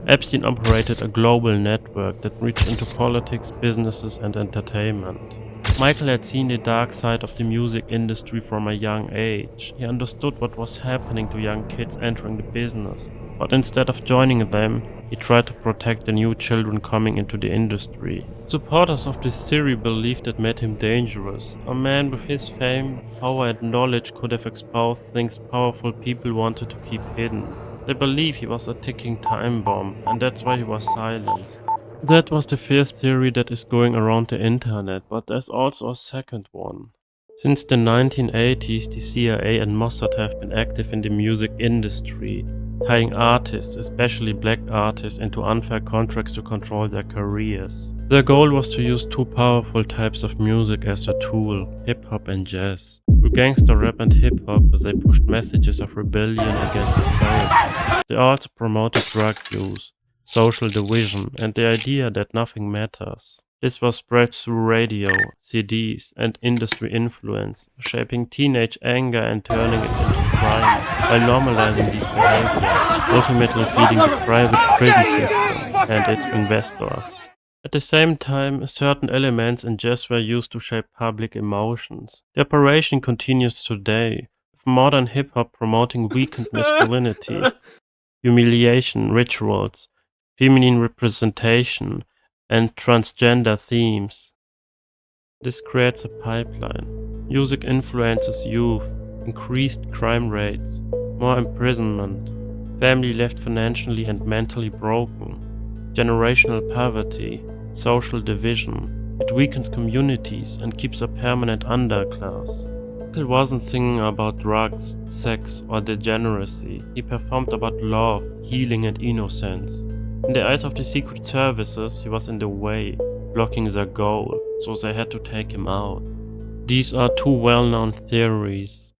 Epstein operated a global network that reached into politics, businesses and entertainment. Michael had seen the dark side of the music industry from a young age. He understood what was happening to young kids entering the business, but instead of joining them, he tried to protect the new children coming into the industry. Supporters of this theory believed it made him dangerous. A man with his fame, power and knowledge could have exposed things powerful people wanted to keep hidden. They believe he was a ticking time bomb, and that's why he was silenced. That was the first theory that is going around the internet, but there's also a second one. Since the 1980s, the CIA and Mossad have been active in the music industry, tying artists, especially black artists, into unfair contracts to control their careers. Their goal was to use two powerful types of music as a tool, hip-hop and jazz. Through gangster rap and hip-hop, they pushed messages of rebellion against society. They also promoted drug use, social division, and the idea that nothing matters. This was spread through radio, CDs, and industry influence, shaping teenage anger and turning it into crime, by normalizing these behaviors, ultimately feeding the private prison system and its investors. At the same time, certain elements in jazz were used to shape public emotions. The operation continues today, with modern hip-hop promoting weakened masculinity, humiliation rituals, feminine representation, and transgender themes. This creates a pipeline. Music influences youth, increased crime rates, more imprisonment, family left financially and mentally broken, generational poverty, social division. It weakens communities and keeps a permanent underclass. Michael wasn't singing about drugs, sex, or degeneracy. He performed about love, healing, and innocence. In the eyes of the Secret Services, he was in the way, blocking their goal, so they had to take him out. These are two well-known theories.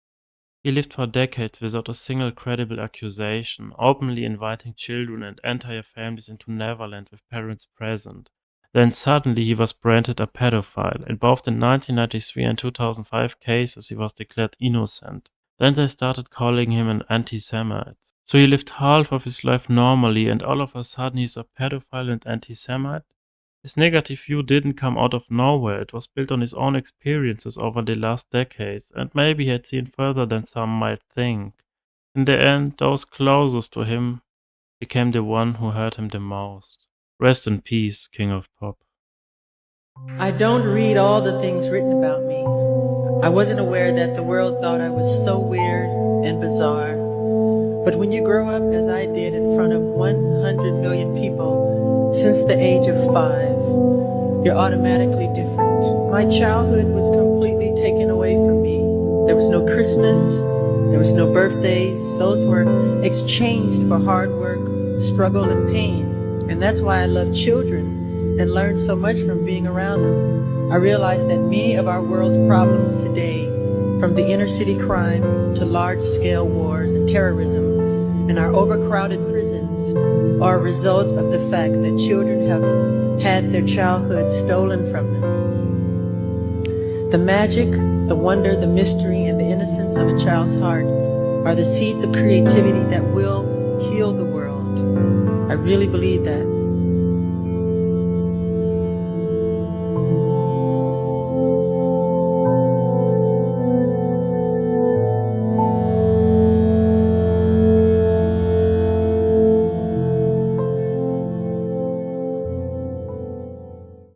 He lived for decades without a single credible accusation, openly inviting children and entire families into Neverland with parents present. Then suddenly he was branded a pedophile. In both the 1993 and 2005 cases he was declared innocent. Then they started calling him an anti-Semite. So he lived half of his life normally and all of a sudden he's a pedophile and anti-Semite? His negative view didn't come out of nowhere, it was built on his own experiences over the last decades, and maybe he had seen further than some might think. In the end, those closest to him became the one who hurt him the most. Rest in peace, King of Pop. I don't read all the things written about me. I wasn't aware that the world thought I was so weird and bizarre. But when you grow up, as I did, in front of 100 million people since the age of 5, you're automatically different. My childhood was completely taken away from me. There was no Christmas, there was no birthdays. Those were exchanged for hard work, struggle, and pain. And that's why I love children and learned so much from being around them. I realized that many of our world's problems today, from the inner city crime to large-scale wars and terrorism and our overcrowded prisons, are a result of the fact that children have had their childhood stolen from them. The magic, the wonder, the mystery, and the innocence of a child's heart are the seeds of creativity that will heal the world. I really believe that.